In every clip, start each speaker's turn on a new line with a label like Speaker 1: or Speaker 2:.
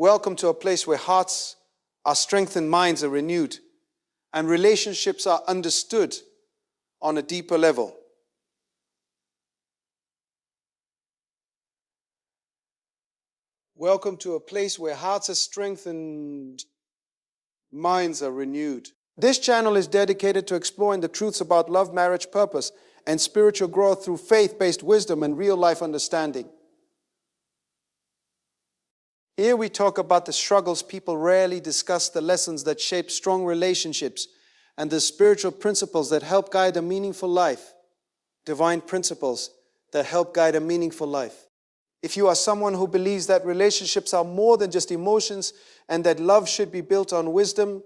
Speaker 1: Welcome to a place where hearts are strengthened, minds are renewed, and relationships are understood on a deeper level. Welcome to a place where hearts are strengthened, minds are renewed. This channel is dedicated to exploring the truths about love, marriage, purpose, and spiritual growth through faith-based wisdom and real-life understanding. Here we talk about the struggles people rarely discuss, the lessons that shape strong relationships, and the spiritual principles that help guide a meaningful life. Divine principles that help guide a meaningful life. If you are someone who believes that relationships are more than just emotions and that love should be built on wisdom,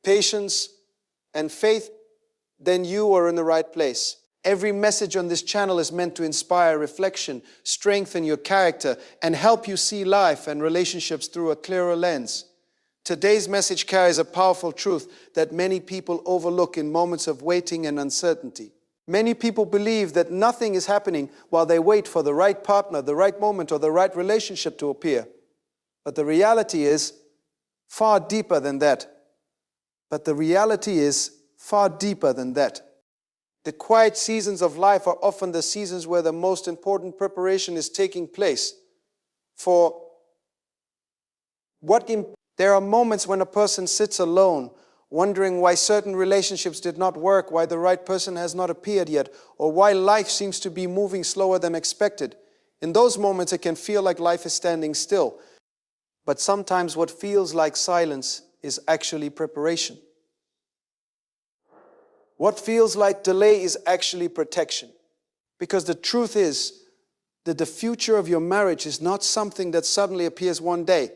Speaker 1: patience, and faith, then you are in the right place. Every message on this channel is meant to inspire reflection, strengthen your character, and help you see life and relationships through a clearer lens. Today's message carries a powerful truth that many people overlook in moments of waiting and uncertainty. Many people believe that nothing is happening while they wait for the right partner, the right moment, or the right relationship to appear. But the reality is far deeper than that. The quiet seasons of life are often the seasons where the most important preparation is taking place. There are moments when a person sits alone, wondering why certain relationships did not work, why the right person has not appeared yet, or why life seems to be moving slower than expected. In those moments, it can feel like life is standing still. But sometimes what feels like silence is actually preparation. What feels like delay is actually protection. Because the truth is that the future of your marriage is not something that suddenly appears one day.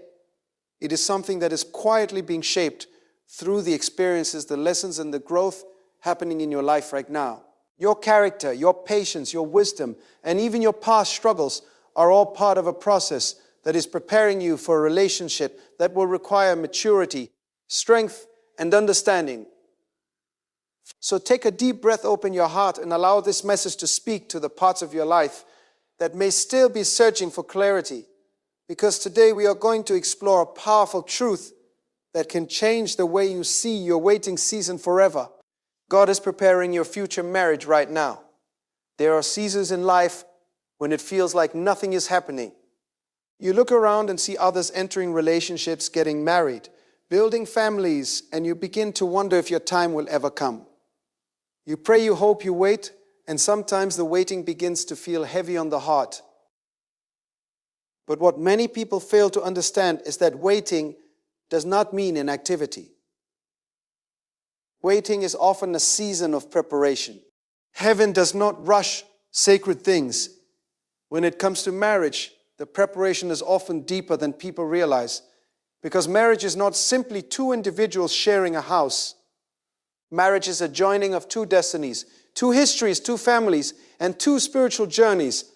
Speaker 1: It is something that is quietly being shaped through the experiences, the lessons, and the growth happening in your life right now. Your character, your patience, your wisdom, and even your past struggles are all part of a process that is preparing you for a relationship that will require maturity, strength, and understanding. So take a deep breath, open your heart, and allow this message to speak to the parts of your life that may still be searching for clarity. Because today we are going to explore a powerful truth that can change the way you see your waiting season forever. God is preparing your future marriage right now. There are seasons in life when it feels like nothing is happening. You look around and see others entering relationships, getting married, building families, and you begin to wonder if your time will ever come. You pray, you hope, you wait, and sometimes the waiting begins to feel heavy on the heart. But what many people fail to understand is that waiting does not mean inactivity. Waiting is often a season of preparation. Heaven does not rush sacred things. When it comes to marriage, the preparation is often deeper than people realize, because marriage is not simply two individuals sharing a house. Marriage is a joining of two destinies, two histories, two families, and two spiritual journeys.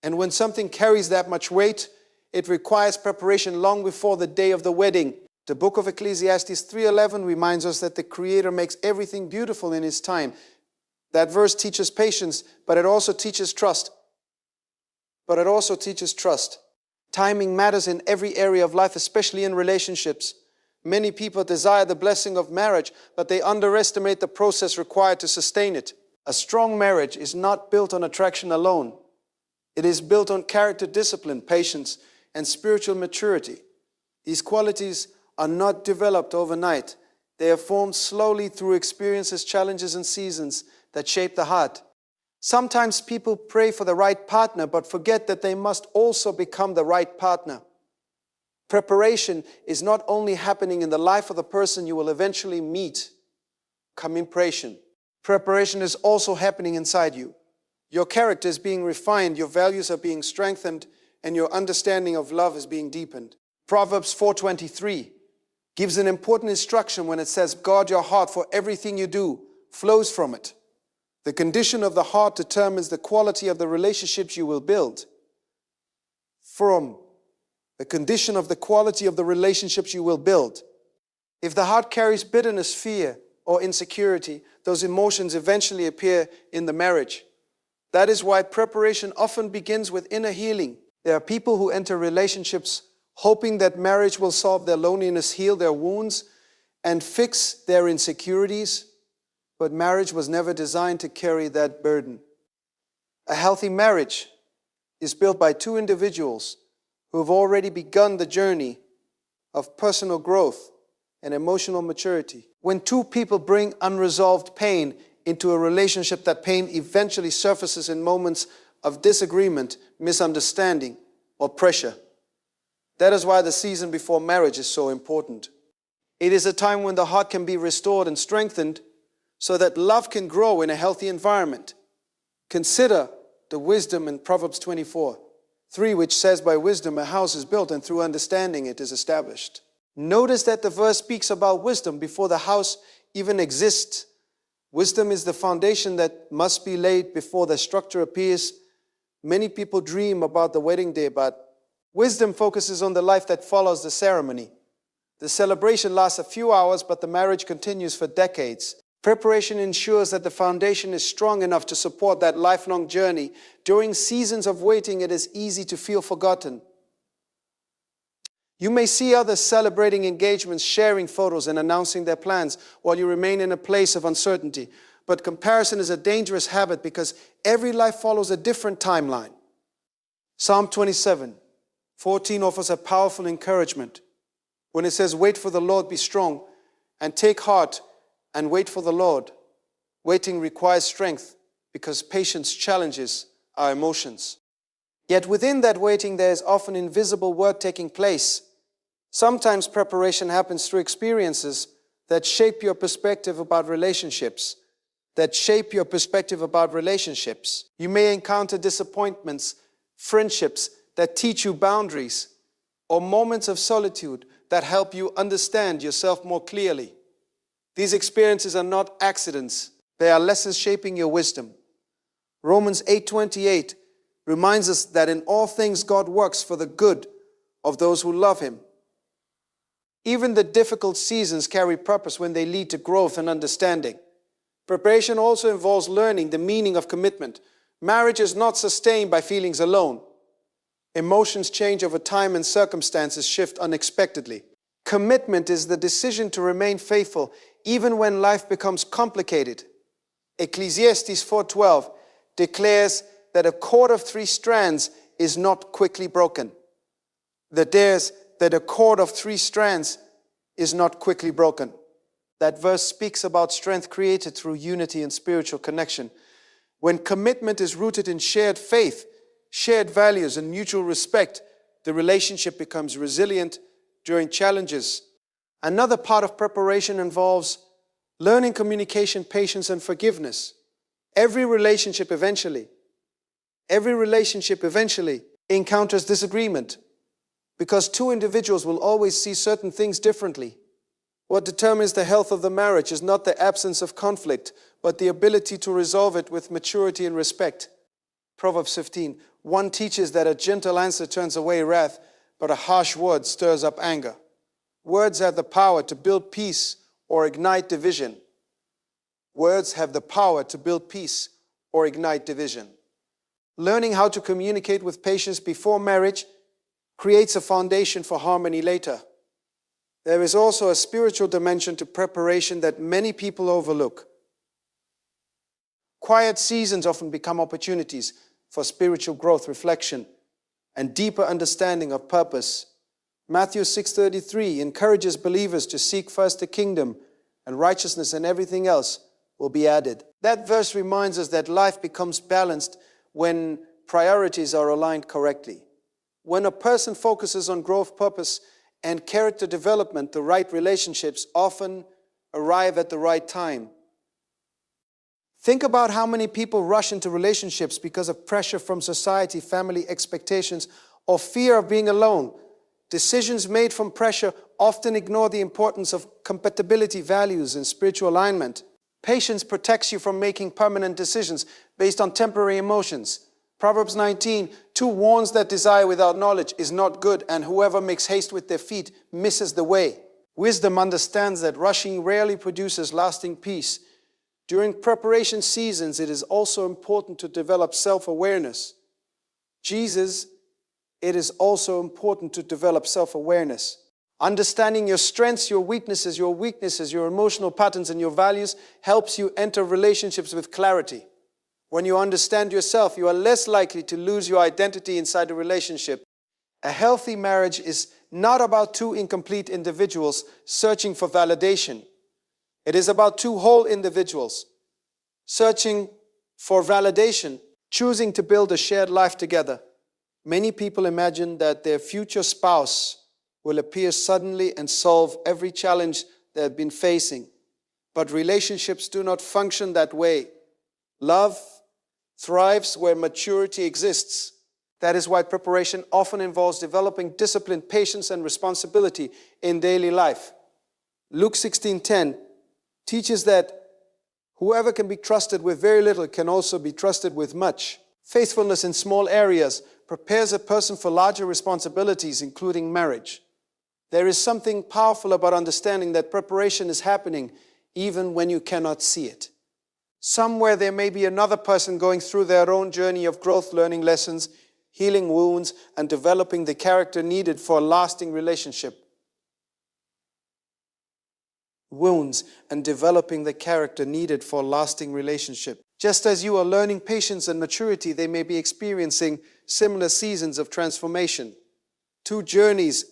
Speaker 1: And when something carries that much weight, it requires preparation long before the day of the wedding. The book of Ecclesiastes 3:11 reminds us that the Creator makes everything beautiful in His time. That verse teaches patience, but it also teaches trust. Timing matters in every area of life, especially in relationships. Many people desire the blessing of marriage, but they underestimate the process required to sustain it. A strong marriage is not built on attraction alone. It is built on character, discipline, patience, and spiritual maturity. These qualities are not developed overnight. They are formed slowly through experiences, challenges, and seasons that shape the heart. Sometimes people pray for the right partner, but forget that they must also become the right partner. Preparation is not only happening in the life of the person you will eventually meet. Preparation is also happening inside you. Your character is being refined, your values are being strengthened, and your understanding of love is being deepened. Proverbs 4:23 gives an important instruction when it says, "Guard your heart, for everything you do flows from it." The condition of the heart determines the quality of the relationships you will build. The condition of the quality of the relationships you will build. If the heart carries bitterness, fear, or insecurity, those emotions eventually appear in the marriage. That is why preparation often begins with inner healing. There are people who enter relationships hoping that marriage will solve their loneliness, heal their wounds, and fix their insecurities. But marriage was never designed to carry that burden. A healthy marriage is built by two individuals who have already begun the journey of personal growth and emotional maturity. When two people bring unresolved pain into a relationship, that pain eventually surfaces in moments of disagreement, misunderstanding, or pressure. That is why the season before marriage is so important. It is a time when the heart can be restored and strengthened so that love can grow in a healthy environment. Consider the wisdom in Proverbs 24:3, which says, "By wisdom a house is built, and through understanding it is established." Notice that the verse speaks about wisdom before the house even exists. Wisdom is the foundation that must be laid before the structure appears. Many people dream about the wedding day, but wisdom focuses on the life that follows the ceremony. The celebration lasts a few hours, but the marriage continues for decades. Preparation ensures that the foundation is strong enough to support that lifelong journey. During seasons of waiting, it is easy to feel forgotten. You may see others celebrating engagements, sharing photos, and announcing their plans while you remain in a place of uncertainty. But comparison is a dangerous habit because every life follows a different timeline. Psalm 27:14 offers a powerful encouragement when it says, "Wait for the Lord, be strong, and take heart and wait for the Lord." Waiting requires strength because patience challenges our emotions. Yet within that waiting, there is often invisible work taking place. Sometimes preparation happens through experiences that shape your perspective about relationships. You may encounter disappointments, friendships that teach you boundaries, or moments of solitude that help you understand yourself more clearly. These experiences are not accidents. They are lessons shaping your wisdom. Romans 8:28 reminds us that in all things God works for the good of those who love Him. Even the difficult seasons carry purpose when they lead to growth and understanding. Preparation also involves learning the meaning of commitment. Marriage is not sustained by feelings alone. Emotions change over time and circumstances shift unexpectedly. Commitment is the decision to remain faithful even when life becomes complicated. Ecclesiastes 4:12 declares that a cord of 3 strands is not quickly broken. That a cord of 3 strands is not quickly broken. That verse speaks about strength created through unity and spiritual connection. When commitment is rooted in shared faith, shared values, and mutual respect, the relationship becomes resilient during challenges. Another part of preparation involves learning communication, patience, and forgiveness. Every relationship eventually encounters disagreement because two individuals will always see certain things differently. What determines the health of the marriage is not the absence of conflict, but the ability to resolve it with maturity and respect. Proverbs 15:1 teaches that a gentle answer turns away wrath, but a harsh word stirs up anger. Words have the power to build peace or ignite division. Learning how to communicate with patience before marriage creates a foundation for harmony later. There is also a spiritual dimension to preparation that many people overlook. Quiet seasons often become opportunities for spiritual growth, reflection, and deeper understanding of purpose. Matthew 6:33 encourages believers to seek first the kingdom and righteousness, and everything else will be added. That verse reminds us that life becomes balanced when priorities are aligned correctly. When a person focuses on growth, purpose, and character development, the right relationships often arrive at the right time. Think about how many people rush into relationships because of pressure from society, family expectations, or fear of being alone. Decisions made from pressure often ignore the importance of compatibility, values, and spiritual alignment. Patience protects you from making permanent decisions based on temporary emotions. Proverbs 19:2 warns that desire without knowledge is not good, and whoever makes haste with their feet misses the way. Wisdom understands that rushing rarely produces lasting peace. During preparation seasons, it is also important to develop self-awareness. Jesus it is also important to develop self-awareness. Understanding your strengths, your weaknesses, your emotional patterns, and your values helps you enter relationships with clarity. When you understand yourself, you are less likely to lose your identity inside a relationship. A healthy marriage is not about two incomplete individuals searching for validation. It is about two whole individuals searching for validation, choosing to build a shared life together. Many people imagine that their future spouse will appear suddenly and solve every challenge they have been facing. But relationships do not function that way. Love thrives where maturity exists. That is why preparation often involves developing discipline, patience, and responsibility in daily life. Luke 16:10 teaches that whoever can be trusted with very little can also be trusted with much. Faithfulness in small areas prepares a person for larger responsibilities, including marriage. There is something powerful about understanding that preparation is happening even when you cannot see it. Somewhere there may be another person going through their own journey of growth, learning lessons, healing wounds, and developing the character needed for a lasting relationship. Wounds and developing the character needed for a lasting relationship. Just as you are learning patience and maturity, they may be experiencing similar seasons of transformation. Two journeys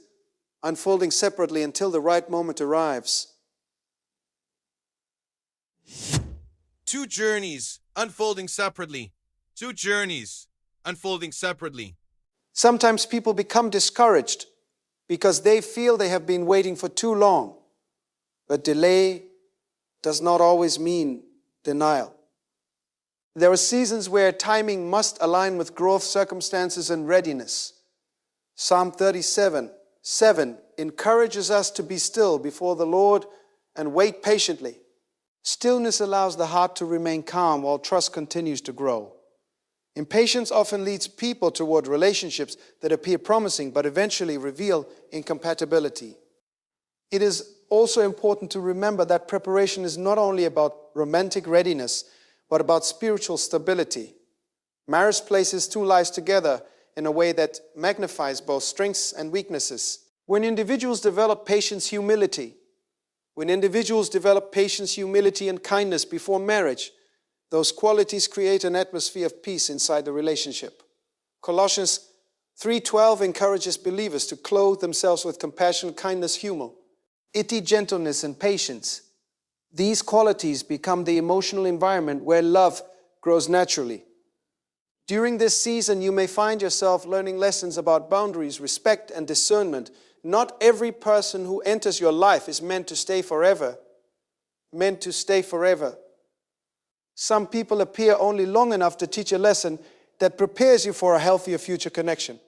Speaker 1: unfolding separately until the right moment arrives.
Speaker 2: Two journeys unfolding separately. Two journeys unfolding separately.
Speaker 1: Sometimes people become discouraged because they feel they have been waiting for too long. But delay does not always mean denial. There are seasons where timing must align with growth, circumstances, and readiness. Psalm 37:7 encourages us to be still before the Lord and wait patiently. Stillness allows the heart to remain calm while trust continues to grow. Impatience often leads people toward relationships that appear promising but eventually reveal incompatibility. It is also important to remember that preparation is not only about romantic readiness, but about spiritual stability. Marriage places two lives together in a way that magnifies both strengths and weaknesses. When individuals develop patience, humility, and kindness before marriage, those qualities create an atmosphere of peace inside the relationship. Colossians 3:12 encourages believers to clothe themselves with compassion, kindness, humor, gentleness, and patience. These qualities become the emotional environment where love grows naturally. During this season, you may find yourself learning lessons about boundaries, respect, and discernment. Not every person who enters your life is meant to stay forever. Some people appear only long enough to teach a lesson that prepares you for a healthier future connection.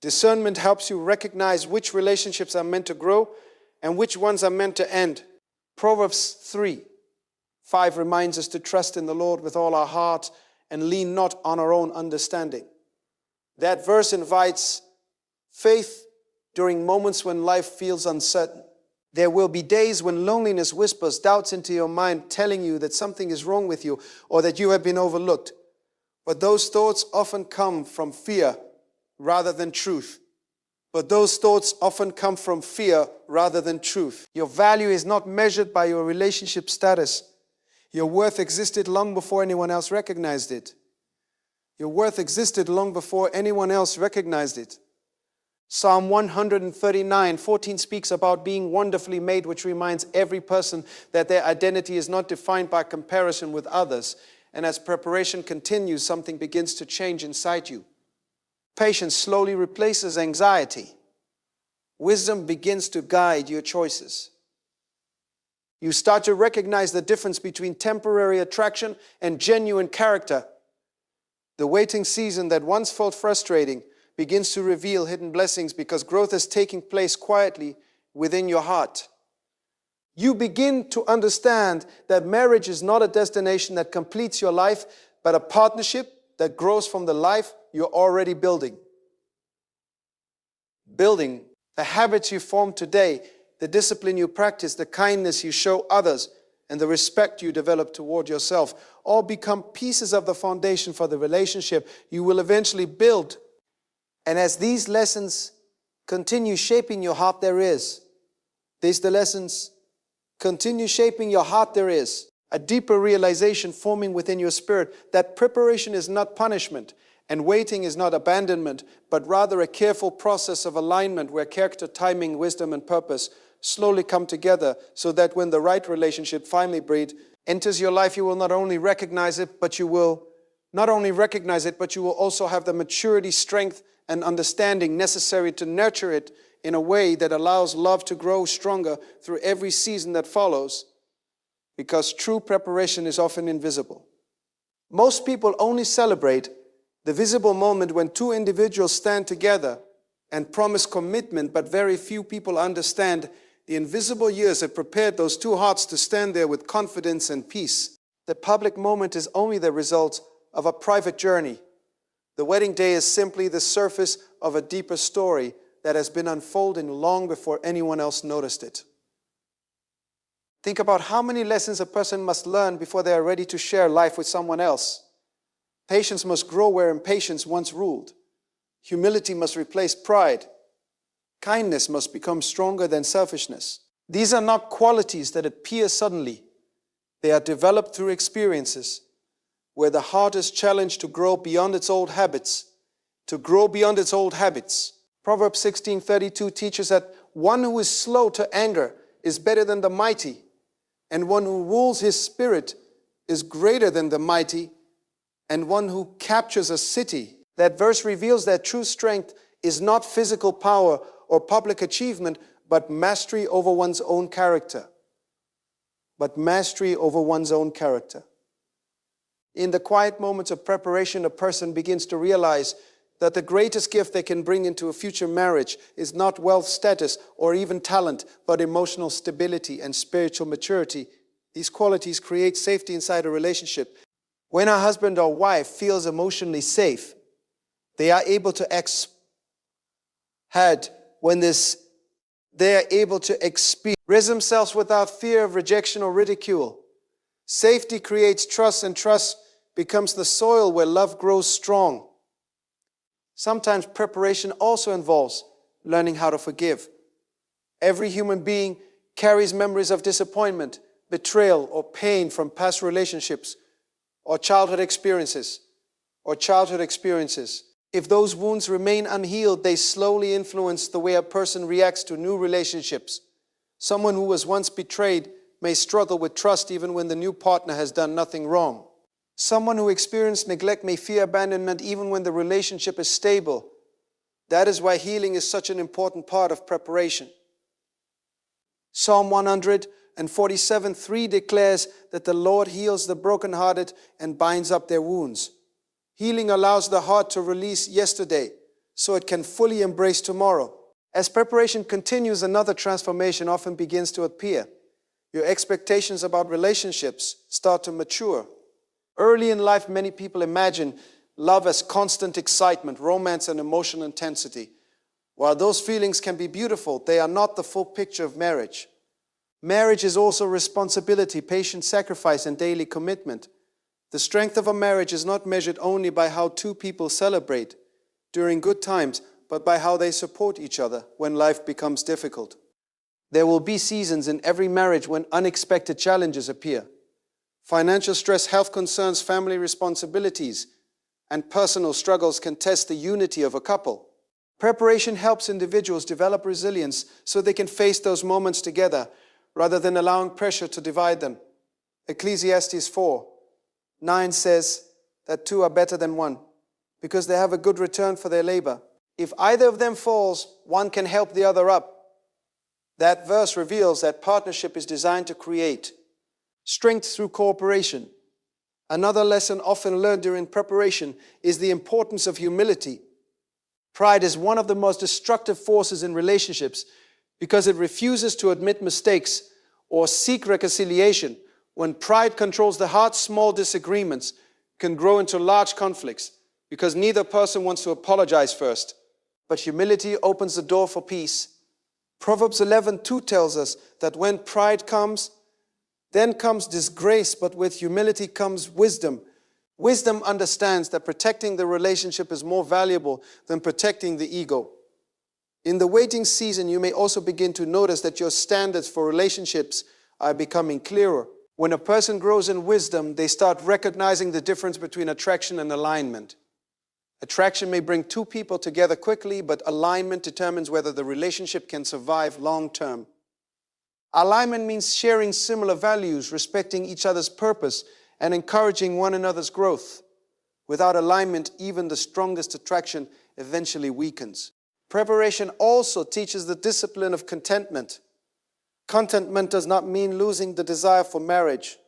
Speaker 1: Discernment helps you recognize which relationships are meant to grow and which ones are meant to end. Proverbs 3:5 reminds us to trust in the Lord with all our heart and lean not on our own understanding. That verse invites faith during moments when life feels uncertain. There will be days when loneliness whispers doubts into your mind, telling you that something is wrong with you or that you have been overlooked. But those thoughts often come from fear rather than truth. Your value is not measured by your relationship status. Your worth existed long before anyone else recognized it. Psalm 139:14 speaks about being wonderfully made, which reminds every person that their identity is not defined by comparison with others. And as preparation continues, something begins to change inside you. Patience slowly replaces anxiety. Wisdom begins to guide your choices. You start to recognize the difference between temporary attraction and genuine character. The waiting season that once felt frustrating begins to reveal hidden blessings because growth is taking place quietly within your heart. You begin to understand that marriage is not a destination that completes your life, but a partnership that grows from the life you're already building. The habits you form today, the discipline you practice, the kindness you show others, and the respect you develop toward yourself all become pieces of the foundation for the relationship you will eventually build. And as these lessons continue shaping your heart, there is a deeper realization forming within your spirit that preparation is not punishment and waiting is not abandonment, but rather a careful process of alignment where character, timing, wisdom, and purpose slowly come together so that when the right relationship finally enters your life, you will not only recognize it, but you will also have the maturity, strength, and understanding necessary to nurture it in a way that allows love to grow stronger through every season that follows, because true preparation is often invisible. Most people only celebrate the visible moment when two individuals stand together and promise commitment, but very few people understand the invisible years that prepared those two hearts to stand there with confidence and peace. The public moment is only the result of a private journey. The wedding day is simply the surface of a deeper story that has been unfolding long before anyone else noticed it. Think about how many lessons a person must learn before they are ready to share life with someone else. Patience must grow where impatience once ruled. Humility must replace pride. Kindness must become stronger than selfishness. These are not qualities that appear suddenly. They are developed through experiences where the heart is challenged to grow beyond its old habits. Proverbs 16:32 teaches that one who is slow to anger is better than the mighty, and one who rules his spirit is greater than the mighty, and one who captures a city. That verse reveals that true strength is not physical power or public achievement, but mastery over one's own character. In the quiet moments of preparation, a person begins to realize that the greatest gift they can bring into a future marriage is not wealth, status, or even talent, but emotional stability and spiritual maturity. These qualities create safety inside a relationship. When a husband or wife feels emotionally safe, they are able to experience themselves without fear of rejection or ridicule. Safety creates trust, and trust becomes the soil where love grows strong. Sometimes preparation also involves learning how to forgive. Every human being carries memories of disappointment, betrayal, or pain from past relationships or childhood experiences. If those wounds remain unhealed, they slowly influence the way a person reacts to new relationships. Someone who was once betrayed may struggle with trust even when the new partner has done nothing wrong. Someone who experienced neglect may fear abandonment even when the relationship is stable. That is why healing is such an important part of preparation. Psalm 147:3 declares that the Lord heals the brokenhearted and binds up their wounds. Healing allows the heart to release yesterday so it can fully embrace tomorrow. As preparation continues, another transformation often begins to appear. Your expectations about relationships start to mature. Early in life, many people imagine love as constant excitement, romance, and emotional intensity. While those feelings can be beautiful, they are not the full picture of marriage. Marriage is also responsibility, patient sacrifice, and daily commitment. The strength of a marriage is not measured only by how two people celebrate during good times, but by how they support each other when life becomes difficult. There will be seasons in every marriage when unexpected challenges appear. Financial stress, health concerns, family responsibilities, and personal struggles can test the unity of a couple. Preparation helps individuals develop resilience so they can face those moments together rather than allowing pressure to divide them. Ecclesiastes 4:9 says that two are better than one because they have a good return for their labor. If either of them falls, one can help the other up. That verse reveals that partnership is designed to create strength through cooperation. Another lesson often learned during preparation is the importance of humility. Pride is one of the most destructive forces in relationships because it refuses to admit mistakes or seek reconciliation. When pride controls the heart, small disagreements can grow into large conflicts because neither person wants to apologize first. But humility opens the door for peace. Proverbs 11:2 tells us that when pride comes, then comes disgrace, but with humility comes wisdom. Wisdom understands that protecting the relationship is more valuable than protecting the ego. In the waiting season, you may also begin to notice that your standards for relationships are becoming clearer. When a person grows in wisdom, they start recognizing the difference between attraction and alignment. Attraction may bring two people together quickly, but alignment determines whether the relationship can survive long term. Alignment means sharing similar values, respecting each other's purpose, and encouraging one another's growth. Without alignment, even the strongest attraction eventually weakens. Preparation also teaches the discipline of contentment. Contentment does not mean losing the desire for marriage.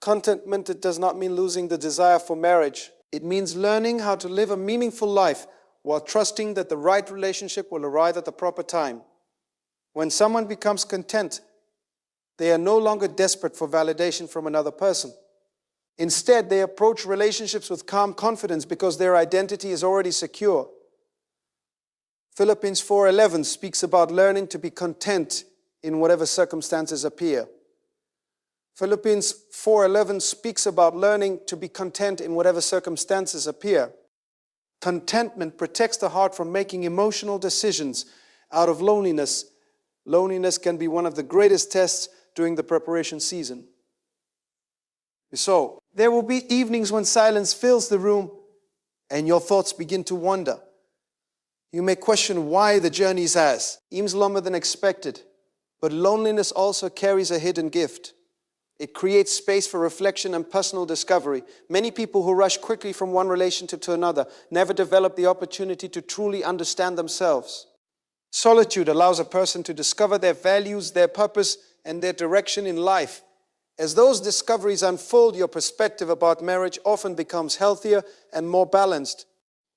Speaker 1: Contentment does not mean losing the desire for marriage. It means learning how to live a meaningful life while trusting that the right relationship will arrive at the proper time. When someone becomes content, they are no longer desperate for validation from another person. Instead, they approach relationships with calm confidence because their identity is already secure. Philippians 4:11 speaks about learning to be content in whatever circumstances appear. Philippians 4:11 speaks about learning to be content in whatever circumstances appear. Contentment protects the heart from making emotional decisions out of loneliness. Loneliness can be one of the greatest tests during the preparation season. So, there will be evenings when silence fills the room and your thoughts begin to wander. You may question why the journey seems longer than expected, but loneliness also carries a hidden gift. It creates space for reflection and personal discovery. Many people who rush quickly from one relationship to another never develop the opportunity to truly understand themselves. Solitude allows a person to discover their values, their purpose, and their direction in life. As those discoveries unfold, your perspective about marriage often becomes healthier and more balanced.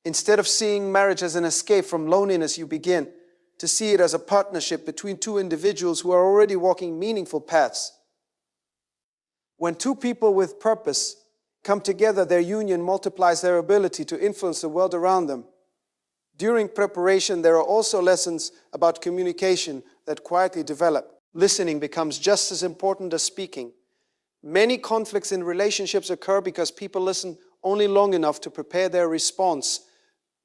Speaker 1: Instead of seeing marriage as an escape from loneliness, you begin to see it as a partnership between two individuals who are already walking meaningful paths. When two people with purpose come together, their union multiplies their ability to influence the world around them. During preparation, there are also lessons about communication that quietly develop. Listening becomes just as important as speaking. Many conflicts in relationships occur because people listen only long enough to prepare their response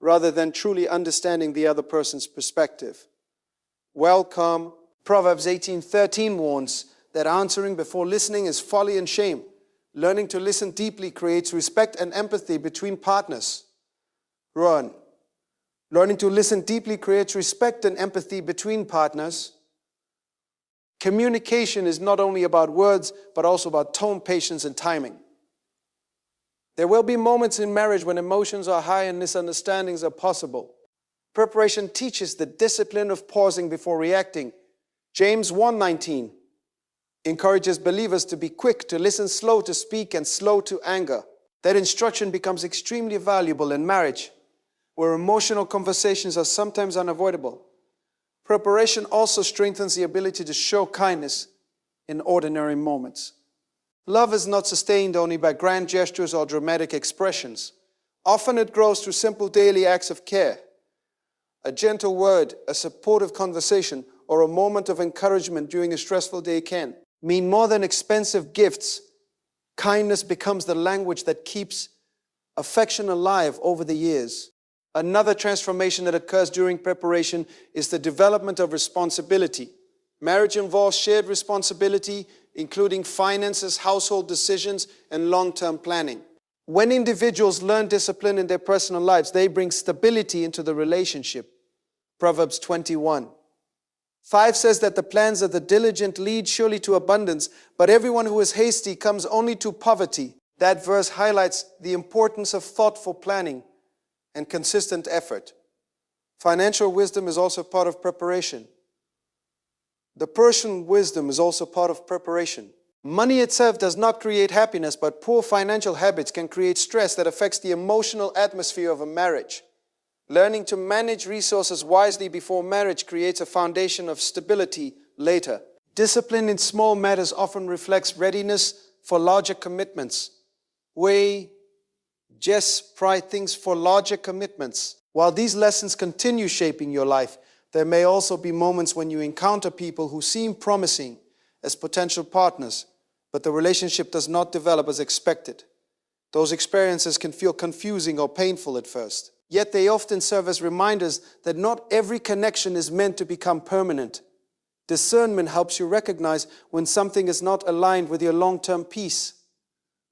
Speaker 1: rather than truly understanding the other person's perspective. Welcome. Proverbs 18:13 warns that answering before listening is folly and shame. Learning to listen deeply creates respect and empathy between partners. Run. Learning to listen deeply creates respect and empathy between partners. Communication is not only about words, but also about tone, patience, and timing. There will be moments in marriage when emotions are high and misunderstandings are possible. Preparation teaches the discipline of pausing before reacting. James 1:19 encourages believers to be quick to listen, slow to speak, and slow to anger. That instruction becomes extremely valuable in marriage, where emotional conversations are sometimes unavoidable. Preparation also strengthens the ability to show kindness in ordinary moments. Love is not sustained only by grand gestures or dramatic expressions. Often it grows through simple daily acts of care. A gentle word, a supportive conversation, or a moment of encouragement during a stressful day can mean more than expensive gifts. Kindness becomes the language that keeps affection alive over the years. Another transformation that occurs during preparation is the development of responsibility. Marriage involves shared responsibility, including finances, household decisions, and long-term planning. When individuals learn discipline in their personal lives, they bring stability into the relationship. Proverbs 21:5 says that the plans of the diligent lead surely to abundance, but everyone who is hasty comes only to poverty. That verse highlights the importance of thoughtful planning and consistent effort. Financial wisdom is also part of preparation. The Persian wisdom is also part of preparation. Money itself does not create happiness, but poor financial habits can create stress that affects the emotional atmosphere of a marriage. Learning to manage resources wisely before marriage creates a foundation of stability later. Discipline in small matters often reflects readiness for larger commitments. Just pride things for larger commitments. While these lessons continue shaping your life, there may also be moments when you encounter people who seem promising as potential partners, but the relationship does not develop as expected. Those experiences can feel confusing or painful at first. Yet they often serve as reminders that not every connection is meant to become permanent. Discernment helps you recognize when something is not aligned with your long-term peace.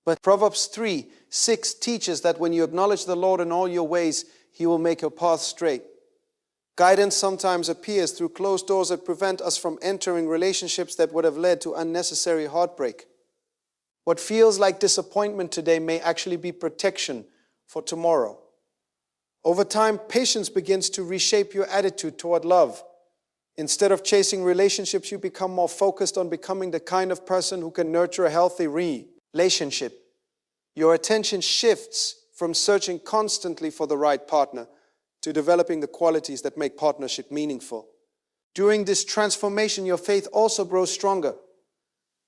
Speaker 1: But Proverbs 3:6 teaches that when you acknowledge the Lord in all your ways, He will make your path straight. Guidance sometimes appears through closed doors that prevent us from entering relationships that would have led to unnecessary heartbreak. What feels like disappointment today may actually be protection for tomorrow. Over time, patience begins to reshape your attitude toward love. Instead of chasing relationships, you become more focused on becoming the kind of person who can nurture a healthy relationship. Your attention shifts from searching constantly for the right partner to developing the qualities that make partnership meaningful. During this transformation, your faith also grows stronger.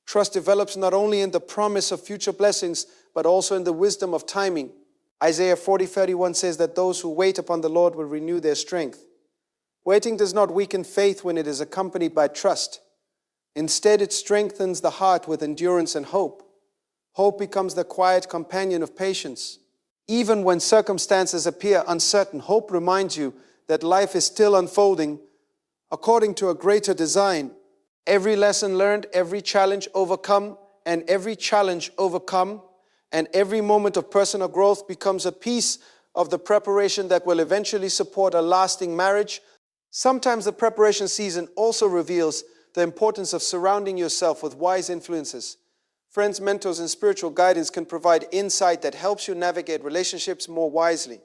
Speaker 1: Trust develops not only in the promise of future blessings, but also in the wisdom of timing. Isaiah 40:31 says that those who wait upon the Lord will renew their strength. Waiting does not weaken faith when it is accompanied by trust. Instead, it strengthens the heart with endurance and hope. Hope becomes the quiet companion of patience. Even when circumstances appear uncertain, hope reminds you that life is still unfolding according to a greater design. Every lesson learned, every challenge overcome, and every moment of personal growth becomes a piece of the preparation that will eventually support a lasting marriage. Sometimes the preparation season also reveals the importance of surrounding yourself with wise influences. Friends, mentors, and spiritual guidance can provide insight that helps you navigate relationships more wisely.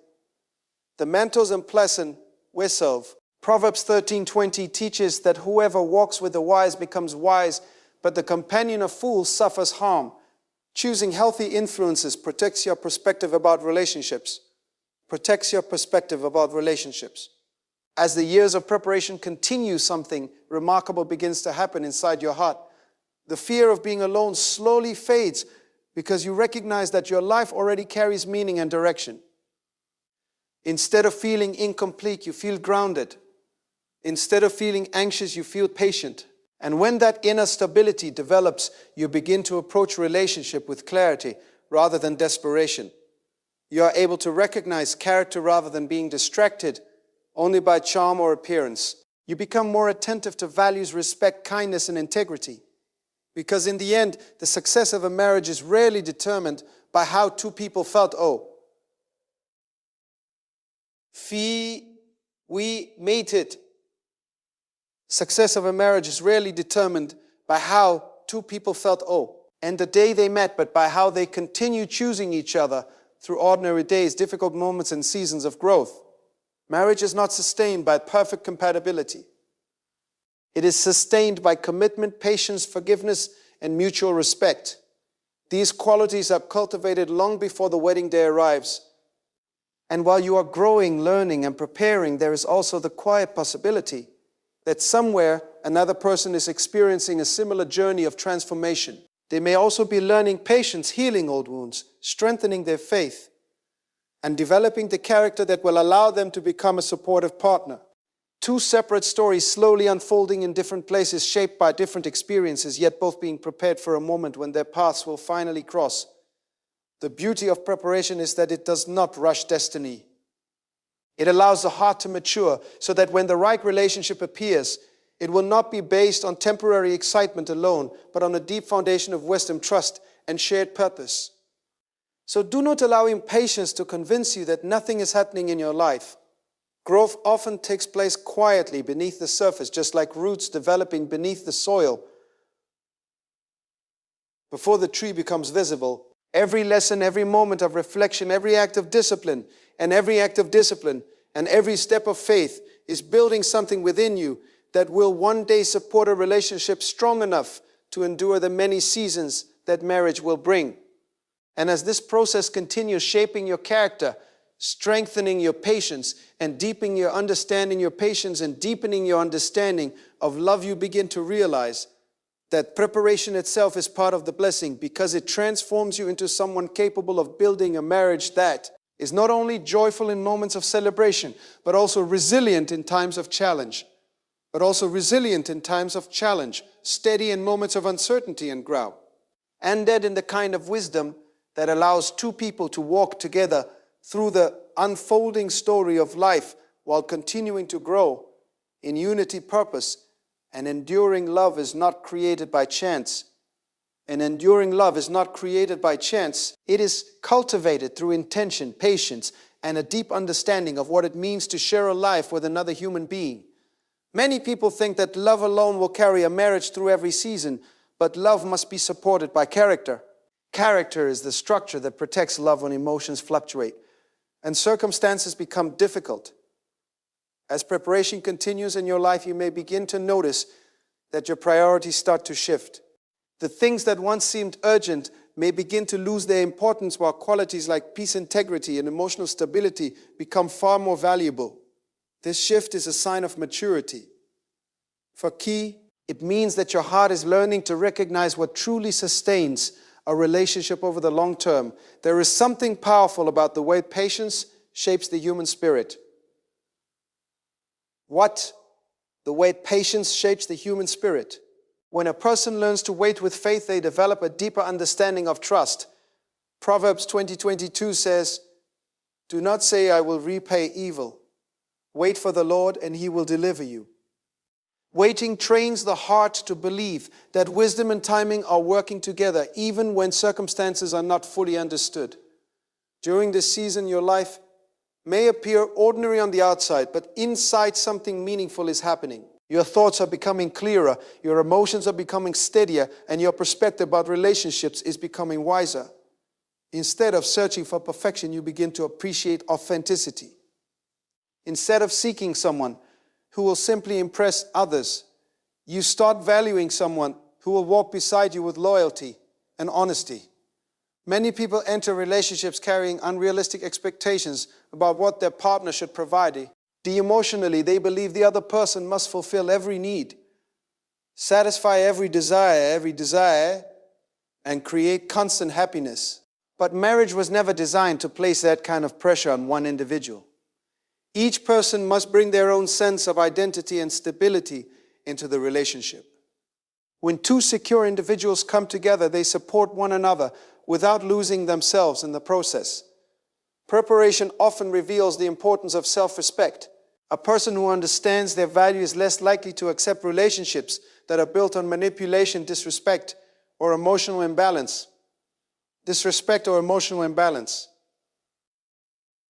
Speaker 1: The mentors and pleasant wisdom. Proverbs 13:20 teaches that whoever walks with the wise becomes wise, but the companion of fools suffers harm. Choosing healthy influences protects your perspective about relationships. As the years of preparation continue, something remarkable begins to happen inside your heart. The fear of being alone slowly fades because you recognize that your life already carries meaning and direction. Instead of feeling incomplete, you feel grounded. Instead of feeling anxious, you feel patient. And when that inner stability develops, you begin to approach relationship with clarity rather than desperation. You are able to recognize character rather than being distracted only by charm or appearance. You become more attentive to values, respect, kindness, and integrity. Because in the end, the success of a marriage is rarely determined by how two people felt. We made it. Success of a marriage is rarely determined by how two people felt, and the day they met, but by how they continue choosing each other through ordinary days, difficult moments, and seasons of growth. Marriage is not sustained by perfect compatibility. It is sustained by commitment, patience, forgiveness, and mutual respect. These qualities are cultivated long before the wedding day arrives. And while you are growing, learning, and preparing, there is also the quiet possibility that somewhere another person is experiencing a similar journey of transformation. They may also be learning patience, healing old wounds, strengthening their faith, and developing the character that will allow them to become a supportive partner. Two separate stories slowly unfolding in different places, shaped by different experiences, yet both being prepared for a moment when their paths will finally cross. The beauty of preparation is that it does not rush destiny. It allows the heart to mature so that when the right relationship appears, it will not be based on temporary excitement alone, but on a deep foundation of wisdom, trust, and shared purpose. So do not allow impatience to convince you that nothing is happening in your life. Growth often takes place quietly beneath the surface, just like roots developing beneath the soil. Before the tree becomes visible, every lesson, every moment of reflection, every act of discipline, and every step of faith is building something within you that will one day support a relationship strong enough to endure the many seasons that marriage will bring. And as this process continues shaping your character, strengthening your patience, and deepening your understanding of love, you begin to realize that preparation itself is part of the blessing, because it transforms you into someone capable of building a marriage that is not only joyful in moments of celebration, but also resilient in times of challenge. Steady in moments of uncertainty and ground. And that in the kind of wisdom that allows two people to walk together through the unfolding story of life while continuing to grow in unity, purpose, and enduring love is not created by chance. An enduring love is not created by chance. It is cultivated through intention, patience, and a deep understanding of what it means to share a life with another human being. Many people think that love alone will carry a marriage through every season, but love must be supported by character. Character is the structure that protects love when emotions fluctuate and circumstances become difficult. As preparation continues in your life, you may begin to notice that your priorities start to shift. The things that once seemed urgent may begin to lose their importance, while qualities like peace, integrity, and emotional stability become far more valuable. This shift is a sign of maturity. For key, it means that your heart is learning to recognize what truly sustains a relationship over the long term. There is something powerful about the way patience shapes the human spirit. What? The way patience shapes the human spirit. When a person learns to wait with faith, they develop a deeper understanding of trust. Proverbs 20:22 says, "Do not say, I will repay evil. Wait for the Lord, and he will deliver you." Waiting trains the heart to believe that wisdom and timing are working together, even when circumstances are not fully understood. During this season, your life may appear ordinary on the outside, but inside something meaningful is happening. Your thoughts are becoming clearer, your emotions are becoming steadier, and your perspective about relationships is becoming wiser. Instead of searching for perfection, you begin to appreciate authenticity. Instead of seeking someone who will simply impress others, you start valuing someone who will walk beside you with loyalty and honesty. Many people enter relationships carrying unrealistic expectations about what their partner should provide. Emotionally, they believe the other person must fulfill every need, satisfy every desire, and create constant happiness. But marriage was never designed to place that kind of pressure on one individual. Each person must bring their own sense of identity and stability into the relationship. When two secure individuals come together, they support one another without losing themselves in the process. Preparation often reveals the importance of self-respect. A person who understands their value is less likely to accept relationships that are built on manipulation, disrespect, or emotional imbalance.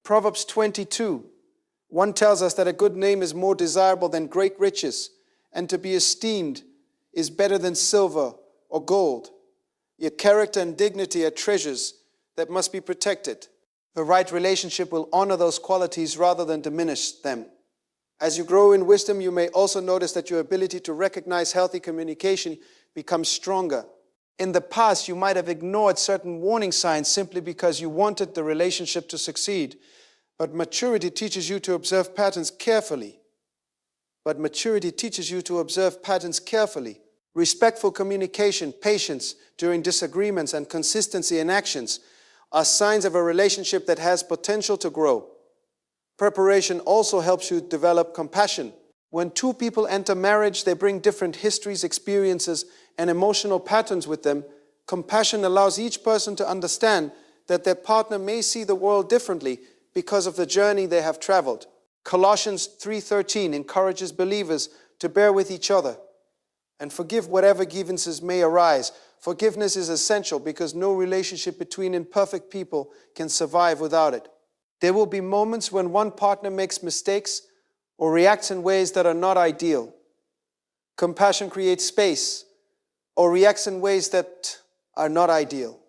Speaker 1: Proverbs 22:1 tells us that a good name is more desirable than great riches, and to be esteemed is better than silver or gold. Yet character and dignity are treasures that must be protected. The right relationship will honor those qualities rather than diminish them. As you grow in wisdom, you may also notice that your ability to recognize healthy communication becomes stronger. In the past, you might have ignored certain warning signs simply because you wanted the relationship to succeed. But maturity teaches you to observe patterns carefully. Respectful communication, patience during disagreements, and consistency in actions are signs of a relationship that has potential to grow. Preparation also helps you develop compassion. When two people enter marriage, they bring different histories, experiences, and emotional patterns with them. Compassion allows each person to understand that their partner may see the world differently because of the journey they have traveled. Colossians 3:13 encourages believers to bear with each other and forgive whatever grievances may arise. Forgiveness is essential because no relationship between imperfect people can survive without it. There will be moments when one partner makes mistakes or reacts in ways that are not ideal. Compassion creates space or reacts in ways that are not ideal.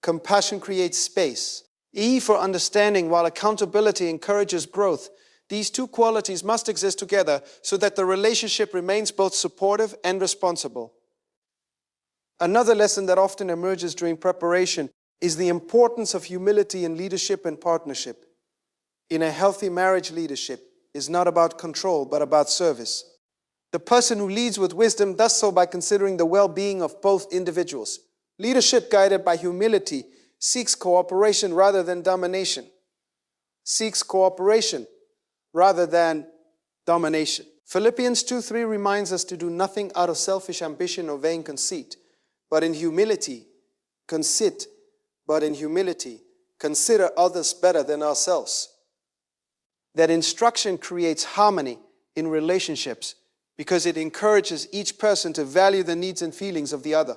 Speaker 1: Compassion creates space. E for understanding, while accountability encourages growth. These two qualities must exist together so that the relationship remains both supportive and responsible. Another lesson that often emerges during preparation is the importance of humility in leadership and partnership. In a healthy marriage, leadership is not about control, but about service. The person who leads with wisdom does so by considering the well-being of both individuals. Leadership guided by humility seeks cooperation rather than domination. Philippians 2:3 reminds us to do nothing out of selfish ambition or vain conceit, but in humility, conceit, but in humility, consider others better than ourselves. That instruction creates harmony in relationships because it encourages each person to value the needs and feelings of the other.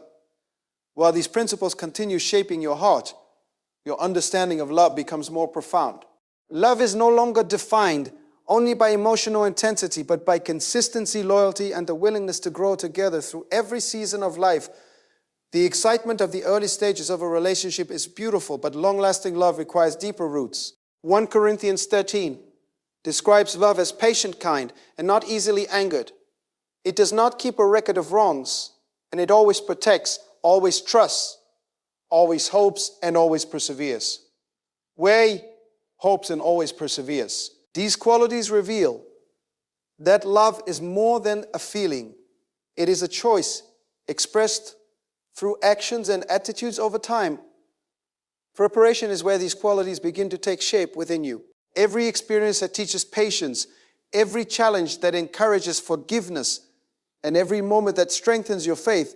Speaker 1: While these principles continue shaping your heart, your understanding of love becomes more profound. Love is no longer defined only by emotional intensity, but by consistency, loyalty, and the willingness to grow together through every season of life. The excitement of the early stages of a relationship is beautiful, but long-lasting love requires deeper roots. 1 Corinthians 13 describes love as patient, kind, and not easily angered. It does not keep a record of wrongs, and it always protects, always trusts, always hopes, and always perseveres. Way hopes and always perseveres. These qualities reveal that love is more than a feeling. It is a choice expressed through actions and attitudes over time. Preparation is where these qualities begin to take shape within you. Every experience that teaches patience, every challenge that encourages forgiveness, and every moment that strengthens your faith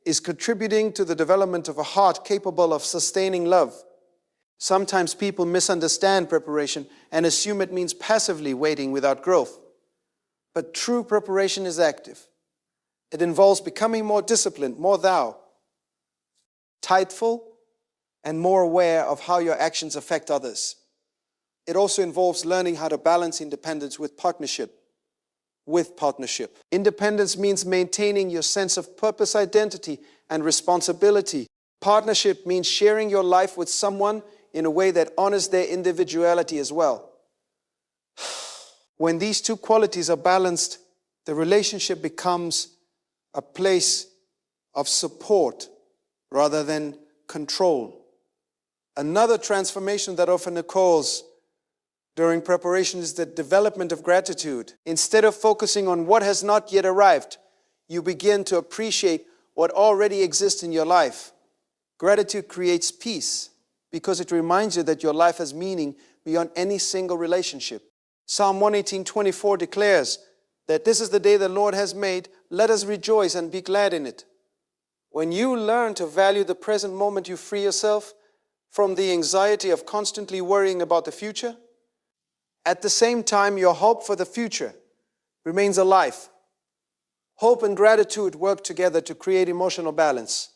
Speaker 1: is contributing to the development of a heart capable of sustaining love. Sometimes people misunderstand preparation and assume it means passively waiting without growth. But true preparation is active. It involves becoming more disciplined, more thou, tideful, and more aware of how your actions affect others. It also involves learning how to balance independence with partnership. Independence means maintaining your sense of purpose, identity, and responsibility. Partnership means sharing your life with someone in a way that honors their individuality as well. When these two qualities are balanced, the relationship becomes a place of support rather than control. Another transformation that often occurs during preparation is the development of gratitude. Instead of focusing on what has not yet arrived, you begin to appreciate what already exists in your life. Gratitude creates peace because it reminds you that your life has meaning beyond any single relationship. Psalm 118:24 declares that this is the day the Lord has made. Let us rejoice and be glad in it. When you learn to value the present moment, you free yourself from the anxiety of constantly worrying about the future. At the same time, your hope for the future remains alive. Hope and gratitude work together to create emotional balance.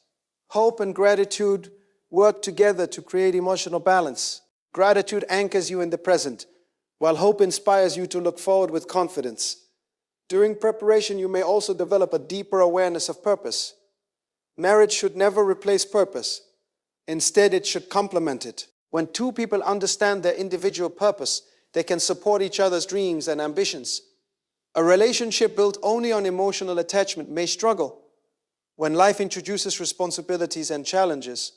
Speaker 1: Hope and gratitude work together to create emotional balance. Gratitude anchors you in the present, while hope inspires you to look forward with confidence. During preparation, you may also develop a deeper awareness of purpose. Marriage should never replace purpose. Instead, it should complement it. When two people understand their individual purpose, they can support each other's dreams and ambitions. A relationship built only on emotional attachment may struggle when life introduces responsibilities and challenges.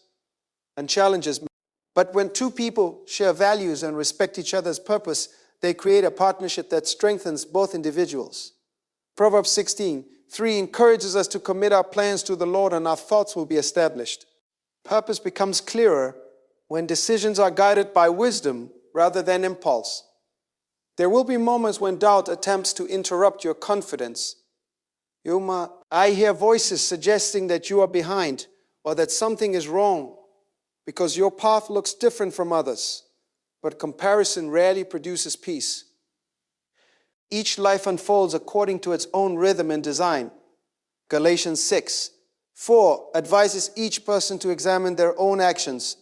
Speaker 1: But when two people share values and respect each other's purpose, they create a partnership that strengthens both individuals. Proverbs 16:3 encourages us to commit our plans to the Lord, and our thoughts will be established. Purpose becomes clearer when decisions are guided by wisdom rather than impulse. There will be moments when doubt attempts to interrupt your confidence. I hear voices suggesting that you are behind or that something is wrong because your path looks different from others. But comparison rarely produces peace. Each life unfolds according to its own rhythm and design. Galatians 6:4 advises each person to examine their own actions.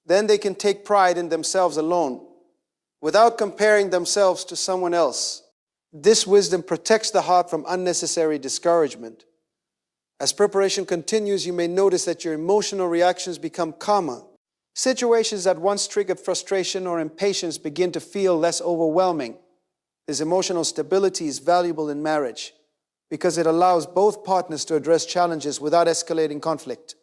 Speaker 1: Then they can take pride in themselves alone, without comparing themselves to someone else. This wisdom protects the heart from unnecessary discouragement. As preparation continues, you may notice that your emotional reactions become calmer. Situations that once triggered frustration or impatience begin to feel less overwhelming. This emotional stability is valuable in marriage because it allows both partners to address challenges without escalating conflict.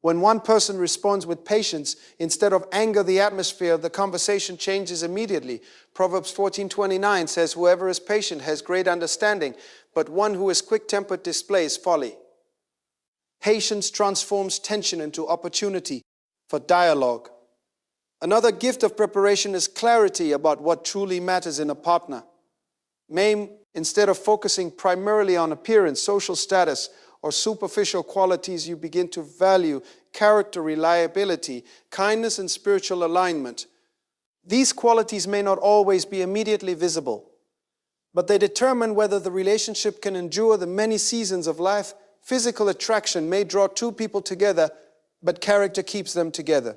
Speaker 1: When one person responds with patience instead of anger, the atmosphere of the conversation changes immediately. Proverbs 14:29 says, "Whoever is patient has great understanding, but one who is quick-tempered displays folly." Patience transforms tension into opportunity for dialogue. Another gift of preparation is clarity about what truly matters in a partner. Instead of focusing primarily on appearance, social status, or superficial qualities, you begin to value character, reliability, kindness, and spiritual alignment. These qualities may not always be immediately visible, but they determine whether the relationship can endure the many seasons of life. Physical attraction may draw two people together, but character keeps them together.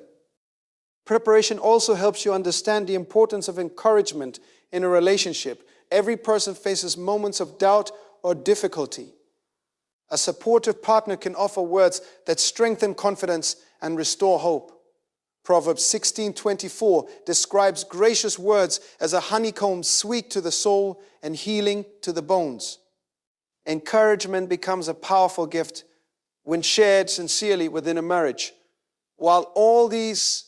Speaker 1: Preparation also helps you understand the importance of encouragement in a relationship. Every person faces moments of doubt or difficulty. A supportive partner can offer words that strengthen confidence and restore hope. Proverbs 16:24 describes gracious words as a honeycomb, sweet to the soul and healing to the bones. Encouragement becomes a powerful gift when shared sincerely within a marriage. While all these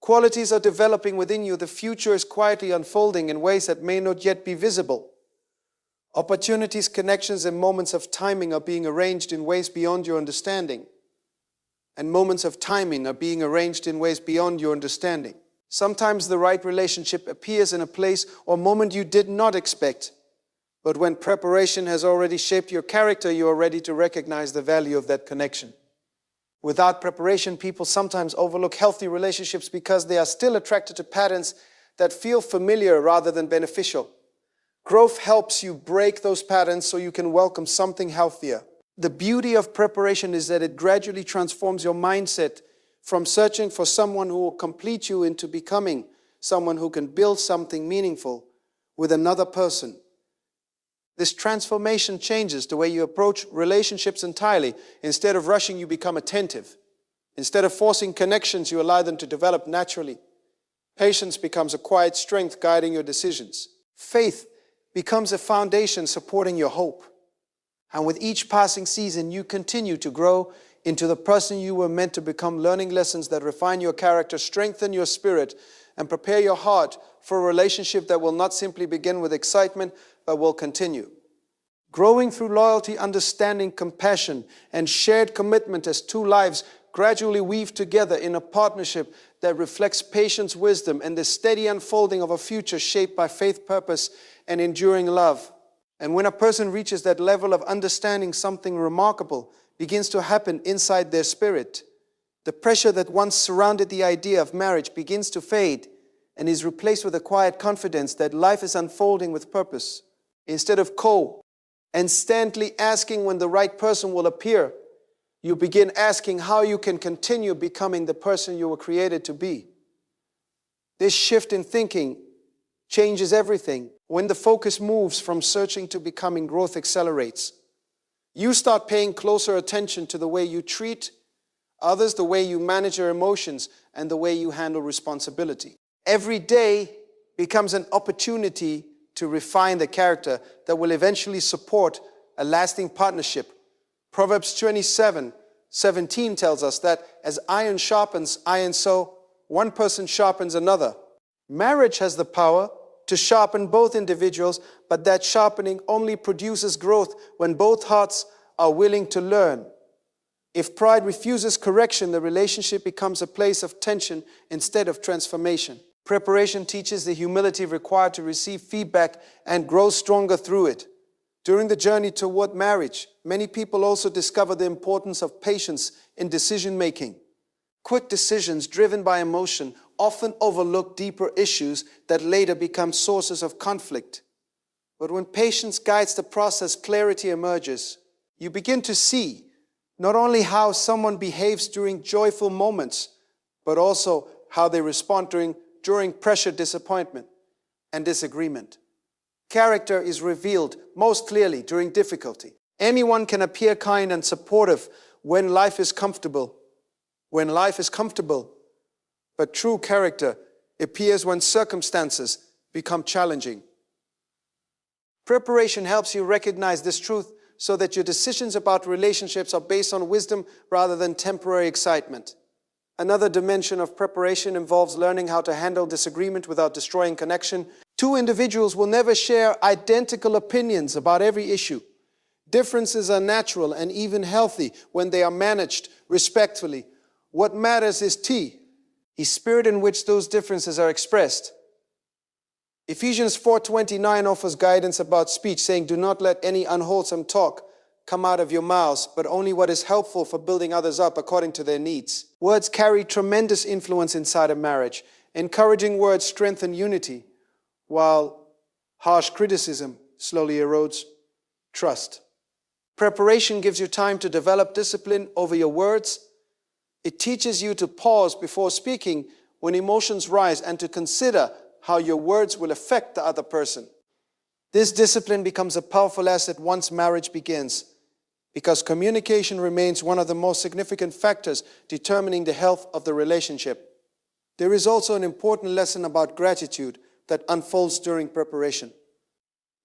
Speaker 1: qualities are developing within you, the future is quietly unfolding in ways that may not yet be visible. Opportunities, connections, and moments of timing are being arranged in ways beyond your understanding. And moments of timing are being arranged in ways beyond your understanding. Sometimes the right relationship appears in a place or moment you did not expect. But when preparation has already shaped your character, you are ready to recognize the value of that connection. Without preparation, people sometimes overlook healthy relationships because they are still attracted to patterns that feel familiar rather than beneficial. Growth helps you break those patterns so you can welcome something healthier. The beauty of preparation is that it gradually transforms your mindset from searching for someone who will complete you into becoming someone who can build something meaningful with another person. This transformation changes the way you approach relationships entirely. Instead of rushing, you become attentive. Instead of forcing connections, you allow them to develop naturally. Patience becomes a quiet strength guiding your decisions. Faith becomes a foundation supporting your hope. And with each passing season, you continue to grow into the person you were meant to become, learning lessons that refine your character, strengthen your spirit, and prepare your heart for a relationship that will not simply begin with excitement, but will continue. Growing through loyalty, understanding, compassion, and shared commitment as two lives gradually weave together in a partnership that reflects patience, wisdom, and the steady unfolding of a future shaped by faith, purpose, and enduring love. And when a person reaches that level of understanding, something remarkable begins to happen inside their spirit. The pressure that once surrounded the idea of marriage begins to fade and is replaced with a quiet confidence that life is unfolding with purpose. Instead of constantly asking when the right person will appear, you begin asking how you can continue becoming the person you were created to be. This shift in thinking changes everything. When the focus moves from searching to becoming, growth accelerates. You start paying closer attention to the way you treat others, the way you manage your emotions, and the way you handle responsibility. Every day becomes an opportunity to refine the character that will eventually support a lasting partnership. Proverbs 27:17 tells us that as iron sharpens iron, so one person sharpens another. Marriage has the power to sharpen both individuals, but that sharpening only produces growth when both hearts are willing to learn. If pride refuses correction, the relationship becomes a place of tension instead of transformation. Preparation teaches the humility required to receive feedback and grow stronger through it. During the journey toward marriage, many people also discover the importance of patience in decision-making. Quick decisions driven by emotion often overlook deeper issues that later become sources of conflict. But when patience guides the process, clarity emerges. You begin to see not only how someone behaves during joyful moments, but also how they respond during pressure, disappointment, and disagreement. Character is revealed most clearly during difficulty. Anyone can appear kind and supportive when life is comfortable. But true character appears when circumstances become challenging. Preparation helps you recognize this truth so that your decisions about relationships are based on wisdom rather than temporary excitement. Another dimension of preparation involves learning how to handle disagreement without destroying connection. Two individuals will never share identical opinions about every issue. Differences are natural and even healthy when they are managed respectfully. What matters is the spirit in which those differences are expressed. Ephesians 4:29 offers guidance about speech, saying, "Do not let any unwholesome talk come out of your mouths, but only what is helpful for building others up according to their needs. Words carry tremendous influence inside a marriage. Encouraging words strengthen unity, while harsh criticism slowly erodes trust. Preparation gives you time to develop discipline over your words. It teaches you to pause before speaking when emotions rise and to consider how your words will affect the other person. This discipline becomes a powerful asset once marriage begins, because communication remains one of the most significant factors determining the health of the relationship. There is also an important lesson about gratitude that unfolds during preparation.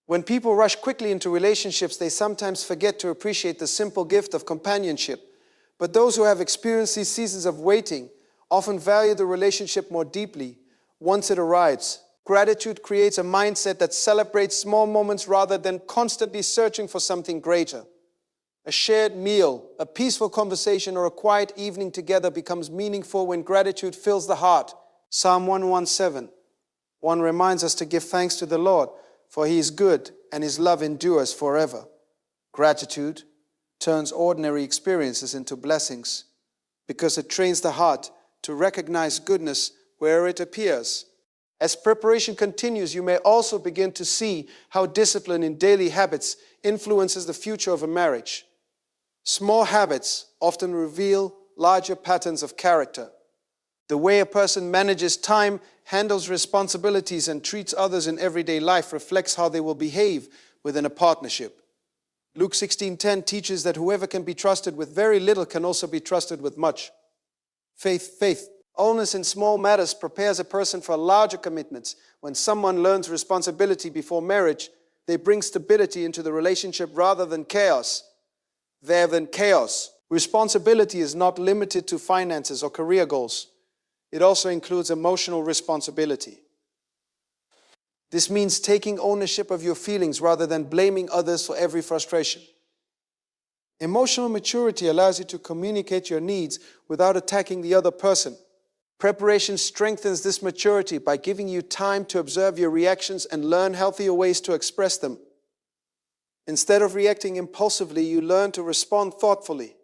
Speaker 1: When people rush quickly into relationships, they sometimes forget to appreciate the simple gift of companionship. But those who have experienced these seasons of waiting often value the relationship more deeply once it arrives. Gratitude creates a mindset that celebrates small moments rather than constantly searching for something greater. A shared meal, a peaceful conversation, or a quiet evening together becomes meaningful when gratitude fills the heart. Psalm 117:1 reminds us to give thanks to the Lord, for He is good and His love endures forever. Gratitude turns ordinary experiences into blessings because it trains the heart to recognize goodness where it appears. As preparation continues, you may also begin to see how discipline in daily habits influences the future of a marriage. Small habits often reveal larger patterns of character. The way a person manages time, handles responsibilities, and treats others in everyday life reflects how they will behave within a partnership. Luke 16:10 teaches that whoever can be trusted with very little can also be trusted with much. Faithfulness in small matters prepares a person for larger commitments. When someone learns responsibility before marriage, they bring stability into the relationship rather than chaos. Responsibility is not limited to finances or career goals. It also includes emotional responsibility. This means taking ownership of your feelings rather than blaming others for every frustration. Emotional maturity allows you to communicate your needs without attacking the other person. Preparation strengthens this maturity by giving you time to observe your reactions and learn healthier ways to express them. Instead of reacting impulsively, you learn to respond thoughtfully.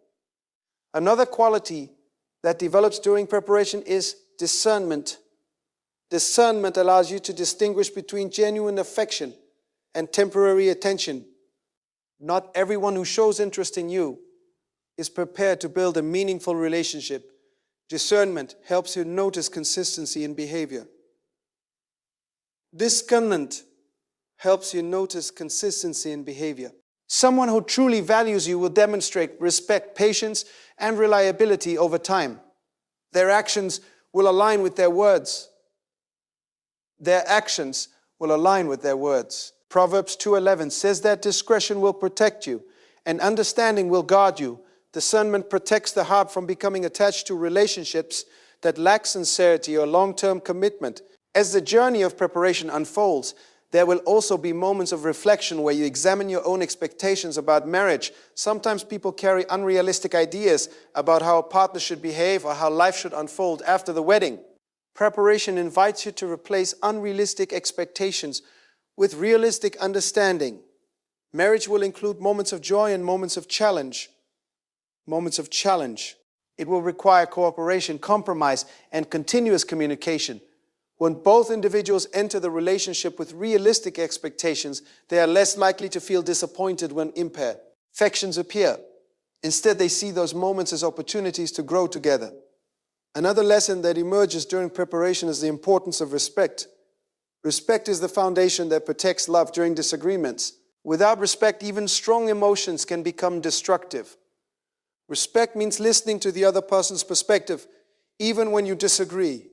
Speaker 1: Another quality that develops during preparation is discernment. Discernment allows you to distinguish between genuine affection and temporary attention. Not everyone who shows interest in you is prepared to build a meaningful relationship. Discernment helps you notice consistency in behavior. Discernment helps you notice consistency in behavior. Someone who truly values you will demonstrate respect, patience, and reliability over time. Their actions will align with their words. Proverbs 2:11 says that discretion will protect you and understanding will guard you. Discernment protects the heart from becoming attached to relationships that lack sincerity or long-term commitment. As the journey of preparation unfolds, there will also be moments of reflection where you examine your own expectations about marriage. Sometimes people carry unrealistic ideas about how a partner should behave or how life should unfold after the wedding. Preparation invites you to replace unrealistic expectations with realistic understanding. Marriage will include moments of joy and moments of challenge. It will require cooperation, compromise, and continuous communication. When both individuals enter the relationship with realistic expectations, they are less likely to feel disappointed when imperfections appear. Instead, they see those moments as opportunities to grow together. Another lesson that emerges during preparation is the importance of respect. Respect is the foundation that protects love during disagreements. Without respect, even strong emotions can become destructive. Respect means listening to the other person's perspective, even when you disagree.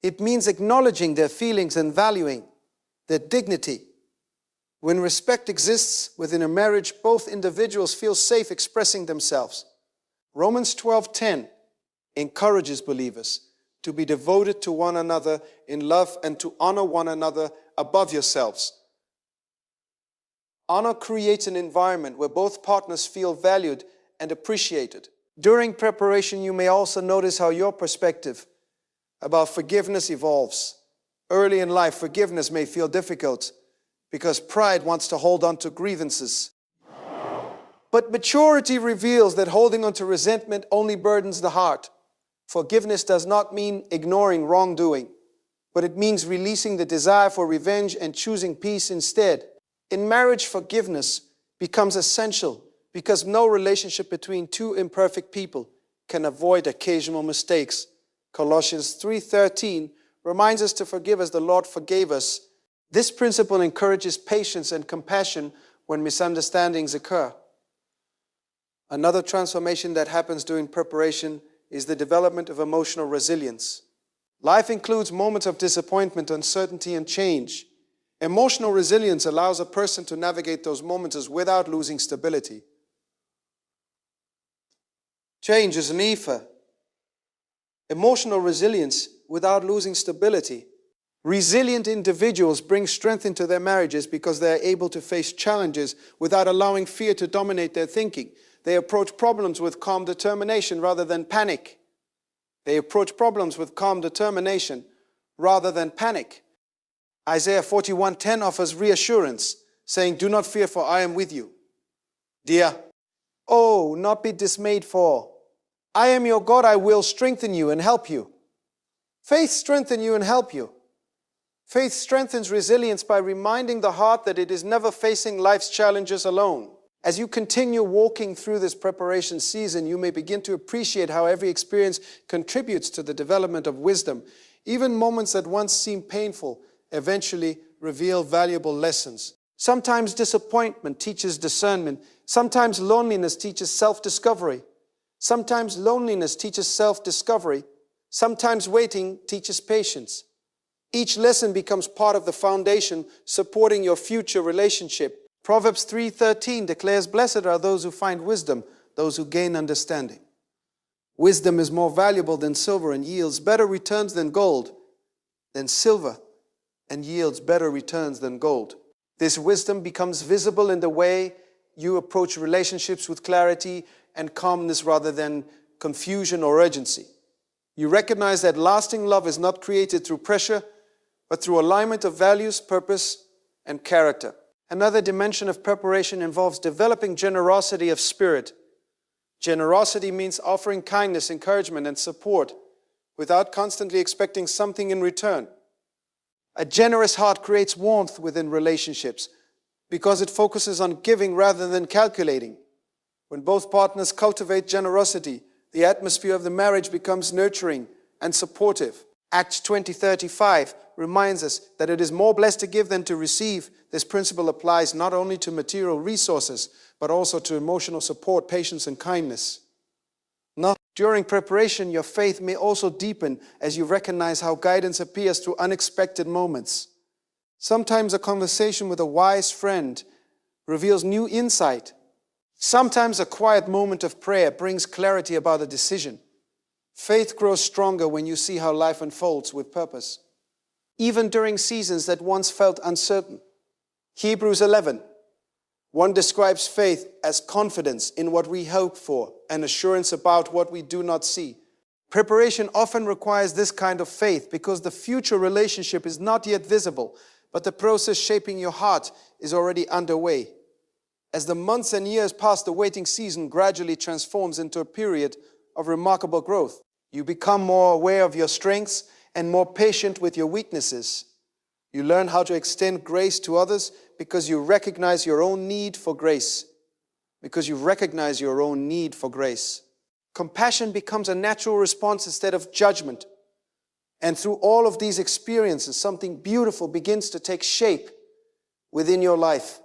Speaker 1: It means acknowledging their feelings and valuing their dignity. When respect exists within a marriage, both individuals feel safe expressing themselves. Romans 12:10 encourages believers to be devoted to one another in love and to honor one another above yourselves. Honor creates an environment where both partners feel valued and appreciated. During preparation, you may also notice how your perspective about forgiveness evolves. Early in life, forgiveness may feel difficult because pride wants to hold on to grievances. But maturity reveals that holding on to resentment only burdens the heart. Forgiveness does not mean ignoring wrongdoing, but it means releasing the desire for revenge and choosing peace instead. In marriage, forgiveness becomes essential because no relationship between two imperfect people can avoid occasional mistakes. Colossians 3:13 reminds us to forgive as the Lord forgave us. This principle encourages patience and compassion when misunderstandings occur. Another transformation that happens during preparation is the development of emotional resilience. Life includes moments of disappointment, uncertainty, and change. Emotional resilience allows a person to navigate those moments without losing stability. Change is an ether. Emotional resilience without losing stability. Resilient individuals bring strength into their marriages because they are able to face challenges without allowing fear to dominate their thinking. They approach problems with calm determination rather than panic. Isaiah 41:10 offers reassurance, saying, "Do not fear, for I am with you." Not be dismayed, for I am your God. I will strengthen you and help you. Faith strengthens you and help you. Faith strengthens resilience by reminding the heart that it is never facing life's challenges alone. As you continue walking through this preparation season, you may begin to appreciate how every experience contributes to the development of wisdom. Even moments that once seemed painful eventually reveal valuable lessons. Sometimes disappointment teaches discernment. Sometimes loneliness teaches self-discovery. Sometimes waiting teaches patience. Each lesson becomes part of the foundation supporting your future relationship. Proverbs 3:13 declares, "Blessed are those who find wisdom, those who gain understanding." Wisdom is more valuable than silver and yields better returns than gold, This wisdom becomes visible in the way you approach relationships with clarity and calmness rather than confusion or urgency. You recognize that lasting love is not created through pressure, but through alignment of values, purpose, and character. Another dimension of preparation involves developing generosity of spirit. Generosity means offering kindness, encouragement, and support without constantly expecting something in return. A generous heart creates warmth within relationships because it focuses on giving rather than calculating. When both partners cultivate generosity, the atmosphere of the marriage becomes nurturing and supportive. Acts 20:35 reminds us that it is more blessed to give than to receive. This principle applies not only to material resources, but also to emotional support, patience, and kindness. During preparation, your faith may also deepen as you recognize how guidance appears through unexpected moments. Sometimes a conversation with a wise friend reveals new insight. Sometimes a quiet moment of prayer brings clarity about a decision. Faith grows stronger when you see how life unfolds with purpose, even during seasons that once felt uncertain. Hebrews 11:1 describes faith as confidence in what we hope for and assurance about what we do not see. Preparation often requires this kind of faith because the future relationship is not yet visible, but the process shaping your heart is already underway. As the months and years pass, the waiting season gradually transforms into a period of remarkable growth. You become more aware of your strengths and more patient with your weaknesses. You learn how to extend grace to others because you recognize your own need for grace. Compassion becomes a natural response instead of judgment. And through all of these experiences, something beautiful begins to take shape within your life.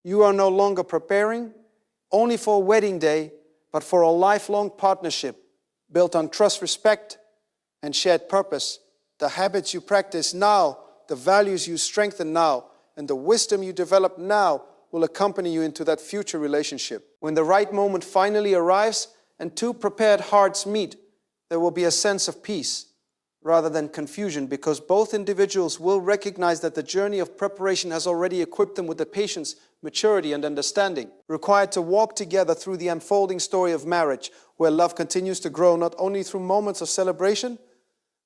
Speaker 1: You are no longer preparing only for a wedding day, but for a lifelong partnership built on trust, respect, and shared purpose. The habits you practice now, the values you strengthen now, and the wisdom you develop now will accompany you into that future relationship. When the right moment finally arrives and two prepared hearts meet, there will be a sense of peace rather than confusion because both individuals will recognize that the journey of preparation has already equipped them with the patience, maturity, and understanding required to walk together through the unfolding story of marriage, where love continues to grow not only through moments of celebration,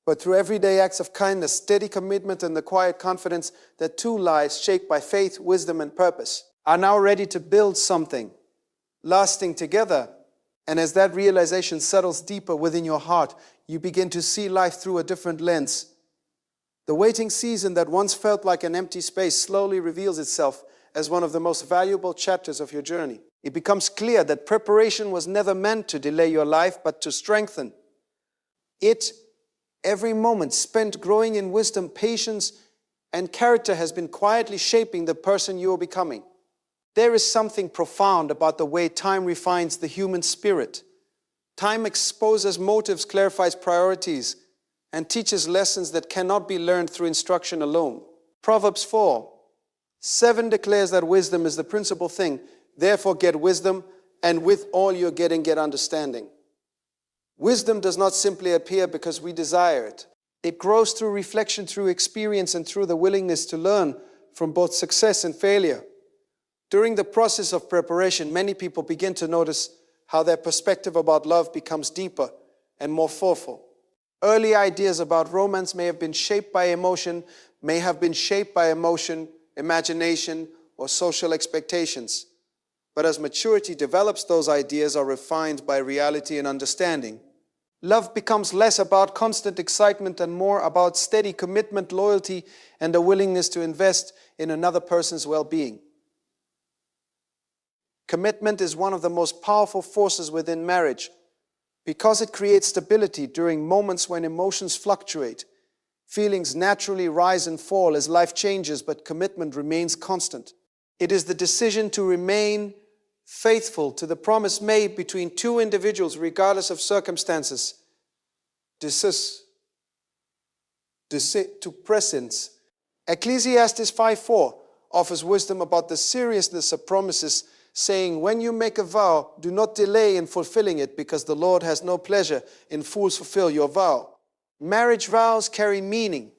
Speaker 1: but through everyday acts of kindness, steady commitment, and the quiet confidence that two lives shaped by faith, wisdom, and purpose are now ready to build something lasting together. And as that realization settles deeper within your heart, you begin to see life through a different lens. The waiting season that once felt like an empty space slowly reveals itself as one of the most valuable chapters of your journey. It becomes clear that preparation was never meant to delay your life, but to strengthen it. Every moment spent growing in wisdom, patience, and character has been quietly shaping the person you are becoming. There is something profound about the way time refines the human spirit. Time exposes motives, clarifies priorities, and teaches lessons that cannot be learned through instruction alone. Proverbs 4:7 declares that wisdom is the principal thing. Therefore get wisdom, and with all you're getting, get understanding. Wisdom does not simply appear because we desire it. It grows through reflection, through experience, and through the willingness to learn from both success and failure. During the process of preparation, many people begin to notice how their perspective about love becomes deeper and more thoughtful. Early ideas about romance may have been shaped by emotion, imagination, or social expectations. But as maturity develops, those ideas are refined by reality and understanding. Love becomes less about constant excitement and more about steady commitment, loyalty, and a willingness to invest in another person's well-being. Commitment is one of the most powerful forces within marriage because it creates stability during moments when emotions fluctuate. Feelings naturally rise and fall as life changes, but commitment remains constant. It is the decision to remain faithful to the promise made between two individuals regardless of circumstances. To presence. Ecclesiastes 5:4 offers wisdom about the seriousness of promises, saying, when you make a vow, do not delay in fulfilling it, because the Lord has no pleasure in fools fulfill your vow. Marriage vows carry meaning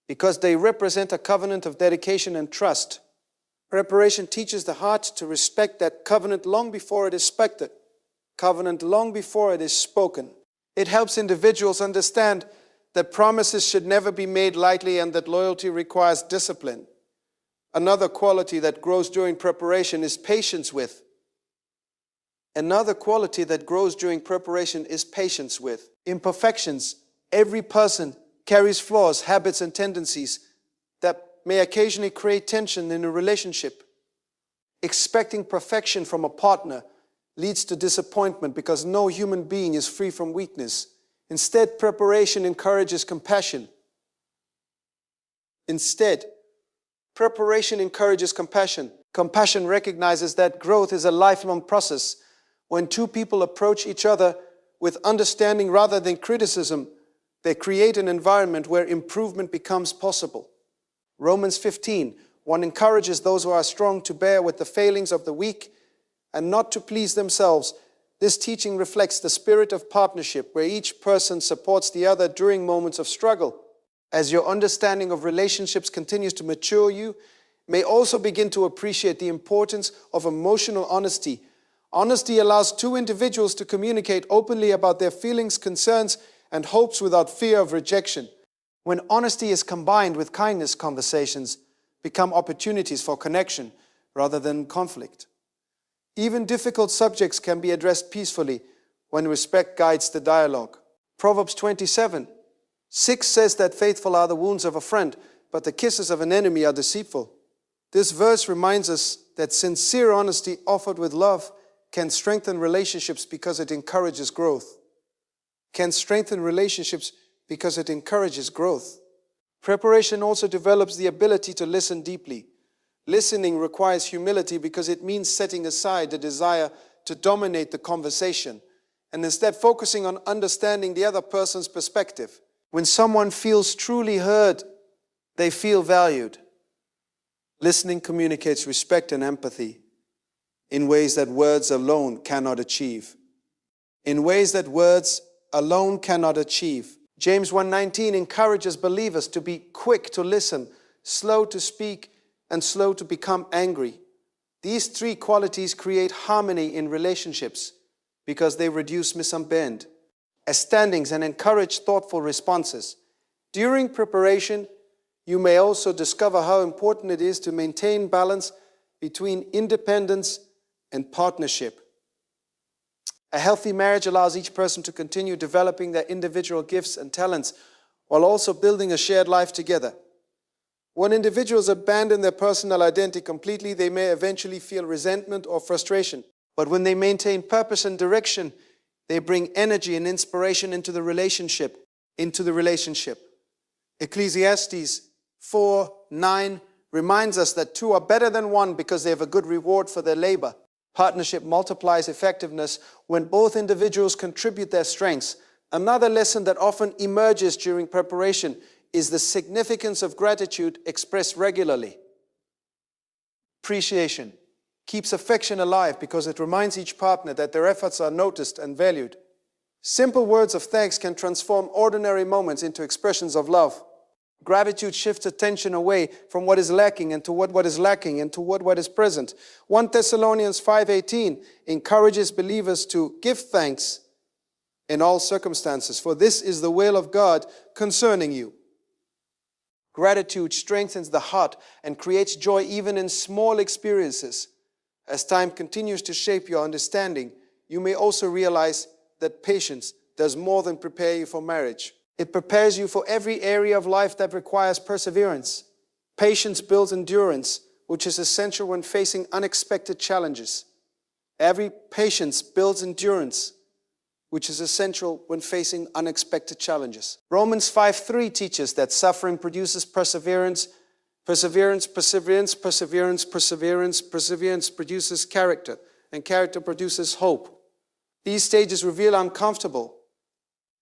Speaker 1: because they represent a covenant of dedication and trust. Preparation teaches the heart to respect that covenant long before it is spoken. It helps individuals understand that promises should never be made lightly and that loyalty requires discipline. Another quality that grows during preparation is patience with. Imperfections. Every person carries flaws, habits, and tendencies that may occasionally create tension in a relationship. Expecting perfection from a partner leads to disappointment because no human being is free from weakness. Instead, preparation encourages compassion. Compassion recognizes that growth is a lifelong process. When two people approach each other with understanding rather than criticism, they create an environment where improvement becomes possible. Romans 15:1 encourages those who are strong to bear with the failings of the weak and not to please themselves. This teaching reflects the spirit of partnership, where each person supports the other during moments of struggle. As your understanding of relationships continues to mature, you may also begin to appreciate the importance of emotional honesty. Honesty allows two individuals to communicate openly about their feelings, concerns, and hopes without fear of rejection. When honesty is combined with kindness, conversations become opportunities for connection rather than conflict. Even difficult subjects can be addressed peacefully when respect guides the dialogue. Proverbs 27:6 says that faithful are the wounds of a friend, but the kisses of an enemy are deceitful. This verse reminds us that sincere honesty offered with love can strengthen relationships because it encourages growth. Preparation also develops the ability to listen deeply. Listening requires humility because it means setting aside the desire to dominate the conversation and instead focusing on understanding the other person's perspective. When someone feels truly heard, they feel valued. Listening communicates respect and empathy in ways that words alone cannot achieve. James 1:19 encourages believers to be quick to listen, slow to speak, and slow to become angry. These three qualities create harmony in relationships because they reduce misunderstandings and encourage thoughtful responses. During preparation, you may also discover how important it is to maintain balance between independence and partnership. A healthy marriage allows each person to continue developing their individual gifts and talents while also building a shared life together. When individuals abandon their personal identity completely, they may eventually feel resentment or frustration. But when they maintain purpose and direction, they bring energy and inspiration into the relationship. Ecclesiastes 4:9 reminds us that two are better than one because they have a good reward for their labor. Partnership multiplies effectiveness when both individuals contribute their strengths. Another lesson that often emerges during preparation is the significance of gratitude expressed regularly. Appreciation keeps affection alive because it reminds each partner that their efforts are noticed and valued. Simple words of thanks can transform ordinary moments into expressions of love. Gratitude shifts attention away from what is lacking and toward what is lacking and toward what is present. 1 Thessalonians 5:18 encourages believers to give thanks in all circumstances, for this is the will of God concerning you. Gratitude strengthens the heart and creates joy even in small experiences. As time continues to shape your understanding, you may also realize that patience does more than prepare you for marriage. It prepares you for every area of life that requires perseverance. Patience builds endurance, which is essential when facing unexpected challenges. Every patience builds endurance, which is essential when facing unexpected challenges. Romans 5:3 teaches that suffering produces perseverance. Perseverance produces character, and character produces hope. These stages reveal uncomfortable.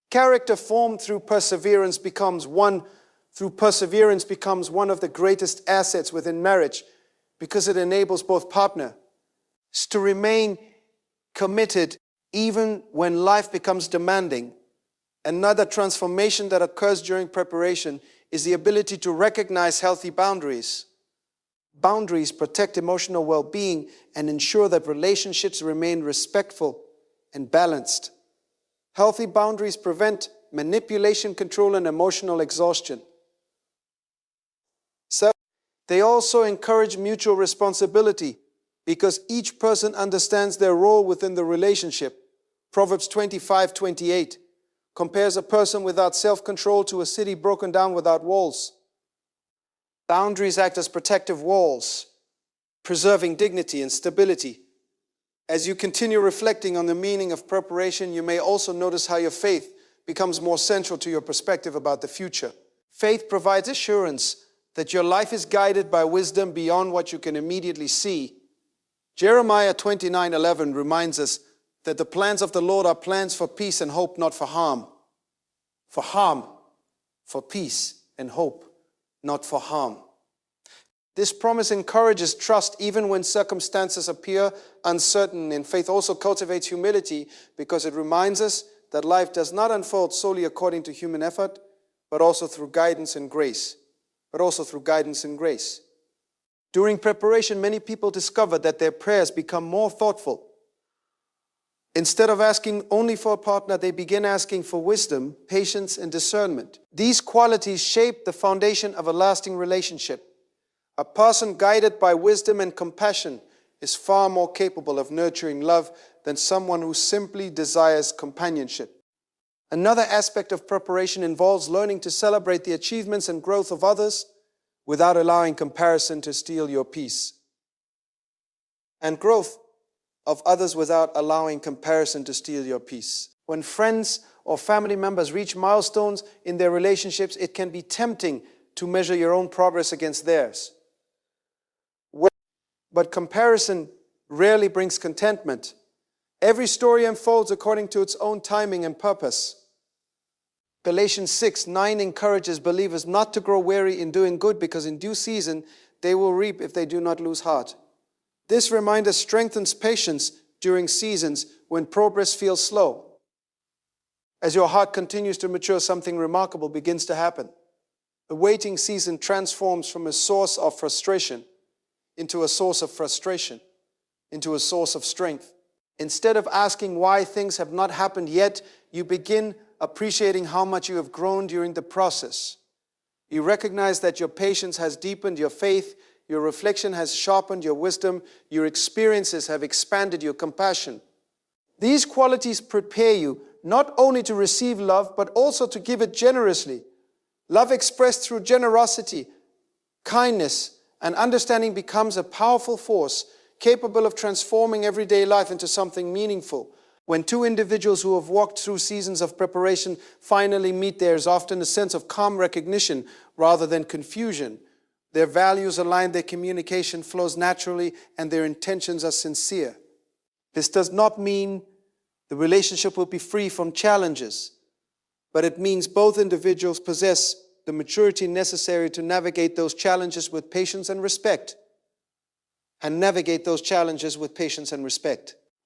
Speaker 1: Character formed through perseverance becomes one of the greatest assets within marriage because it enables both partners to remain committed even when life becomes demanding. Another transformation that occurs during preparation is the ability to recognize healthy boundaries. Boundaries protect emotional well-being and ensure that relationships remain respectful and balanced. Healthy boundaries prevent manipulation, control, and emotional exhaustion. So, they also encourage mutual responsibility because each person understands their role within the relationship. Proverbs 25:28 compares a person without self-control to a city broken down without walls. Boundaries act as protective walls, preserving dignity and stability. As you continue reflecting on the meaning of preparation, you may also notice how your faith becomes more central to your perspective about the future. Faith provides assurance that your life is guided by wisdom beyond what you can immediately see. Jeremiah 29:11 reminds us that the plans of the Lord are plans for peace and hope, not for harm. For peace and hope, not for harm. This promise encourages trust even when circumstances appear uncertain, and faith also cultivates humility because it reminds us that life does not unfold solely according to human effort, but also through guidance and grace. During preparation, many people discover that their prayers become more thoughtful. Instead of asking only for a partner, they begin asking for wisdom, patience, and discernment. These qualities shape the foundation of a lasting relationship. A person guided by wisdom and compassion is far more capable of nurturing love than someone who simply desires companionship. Another aspect of preparation involves learning to celebrate the achievements and growth of others without allowing comparison to steal your peace. And growth of others without allowing comparison to steal your peace. When friends or family members reach milestones in their relationships, it can be tempting to measure your own progress against theirs. But comparison rarely brings contentment. Every story unfolds according to its own timing and purpose. Galatians 6:9 encourages believers not to grow weary in doing good because in due season they will reap if they do not lose heart. This reminder strengthens patience during seasons when progress feels slow. As your heart continues to mature, something remarkable begins to happen. The waiting season transforms from a source of frustration into a source of strength. Instead of asking why things have not happened yet, you begin appreciating how much you have grown during the process. You recognize that your patience has deepened your faith, your reflection has sharpened your wisdom, your experiences have expanded your compassion. These qualities prepare you not only to receive love, but also to give it generously. Love expressed through generosity, kindness, and understanding becomes a powerful force capable of transforming everyday life into something meaningful. When two individuals who have walked through seasons of preparation finally meet, there is often a sense of calm recognition rather than confusion. Their values align, their communication flows naturally, and their intentions are sincere. This does not mean the relationship will be free from challenges, but it means both individuals possess the maturity necessary to navigate those challenges with patience and respect.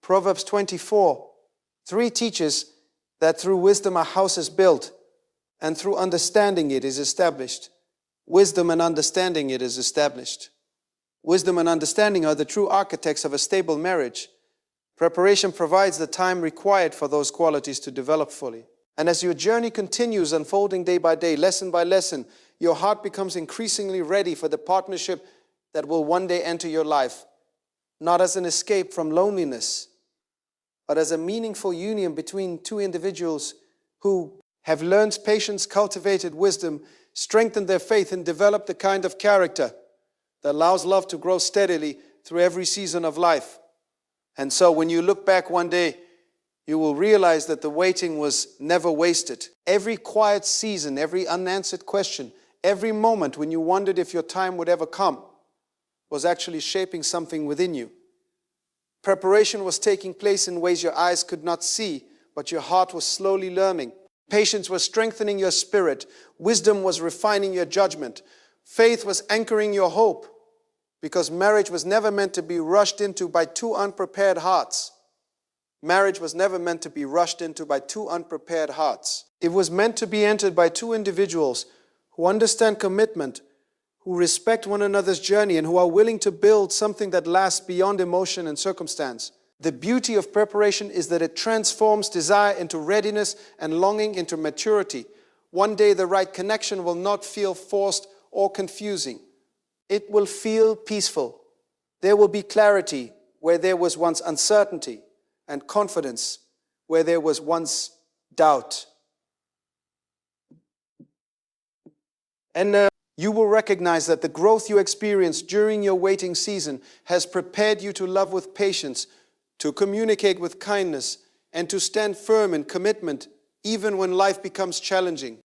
Speaker 1: Proverbs 24:3 teaches that through wisdom a house is built, and through understanding it is established. Wisdom and understanding it is established. Wisdom and understanding are the true architects of a stable marriage. Preparation provides the time required for those qualities to develop fully. And as your journey continues, unfolding day by day, lesson by lesson, your heart becomes increasingly ready for the partnership that will one day enter your life, not as an escape from loneliness, but as a meaningful union between two individuals who have learned patience, cultivated wisdom, strengthened their faith, and developed the kind of character that allows love to grow steadily through every season of life. And so when you look back one day, you will realize that the waiting was never wasted. Every quiet season, every unanswered question, every moment when you wondered if your time would ever come was actually shaping something within you. Preparation was taking place in ways your eyes could not see, but your heart was slowly learning. Patience was strengthening your spirit. Wisdom was refining your judgment. Faith was anchoring your hope, because marriage was never meant to be rushed into by two unprepared hearts. Marriage was never meant to be rushed into by two unprepared hearts. It was meant to be entered by two individuals who understand commitment, who respect one another's journey, and who are willing to build something that lasts beyond emotion and circumstance. The beauty of preparation is that it transforms desire into readiness and longing into maturity. One day the right connection will not feel forced or confusing. It will feel peaceful. There will be clarity where there was once uncertainty, and confidence where there was once doubt. And you will recognize that the growth you experienced during your waiting season has prepared you to love with patience, to communicate with kindness, and to stand firm in commitment even when life becomes challenging.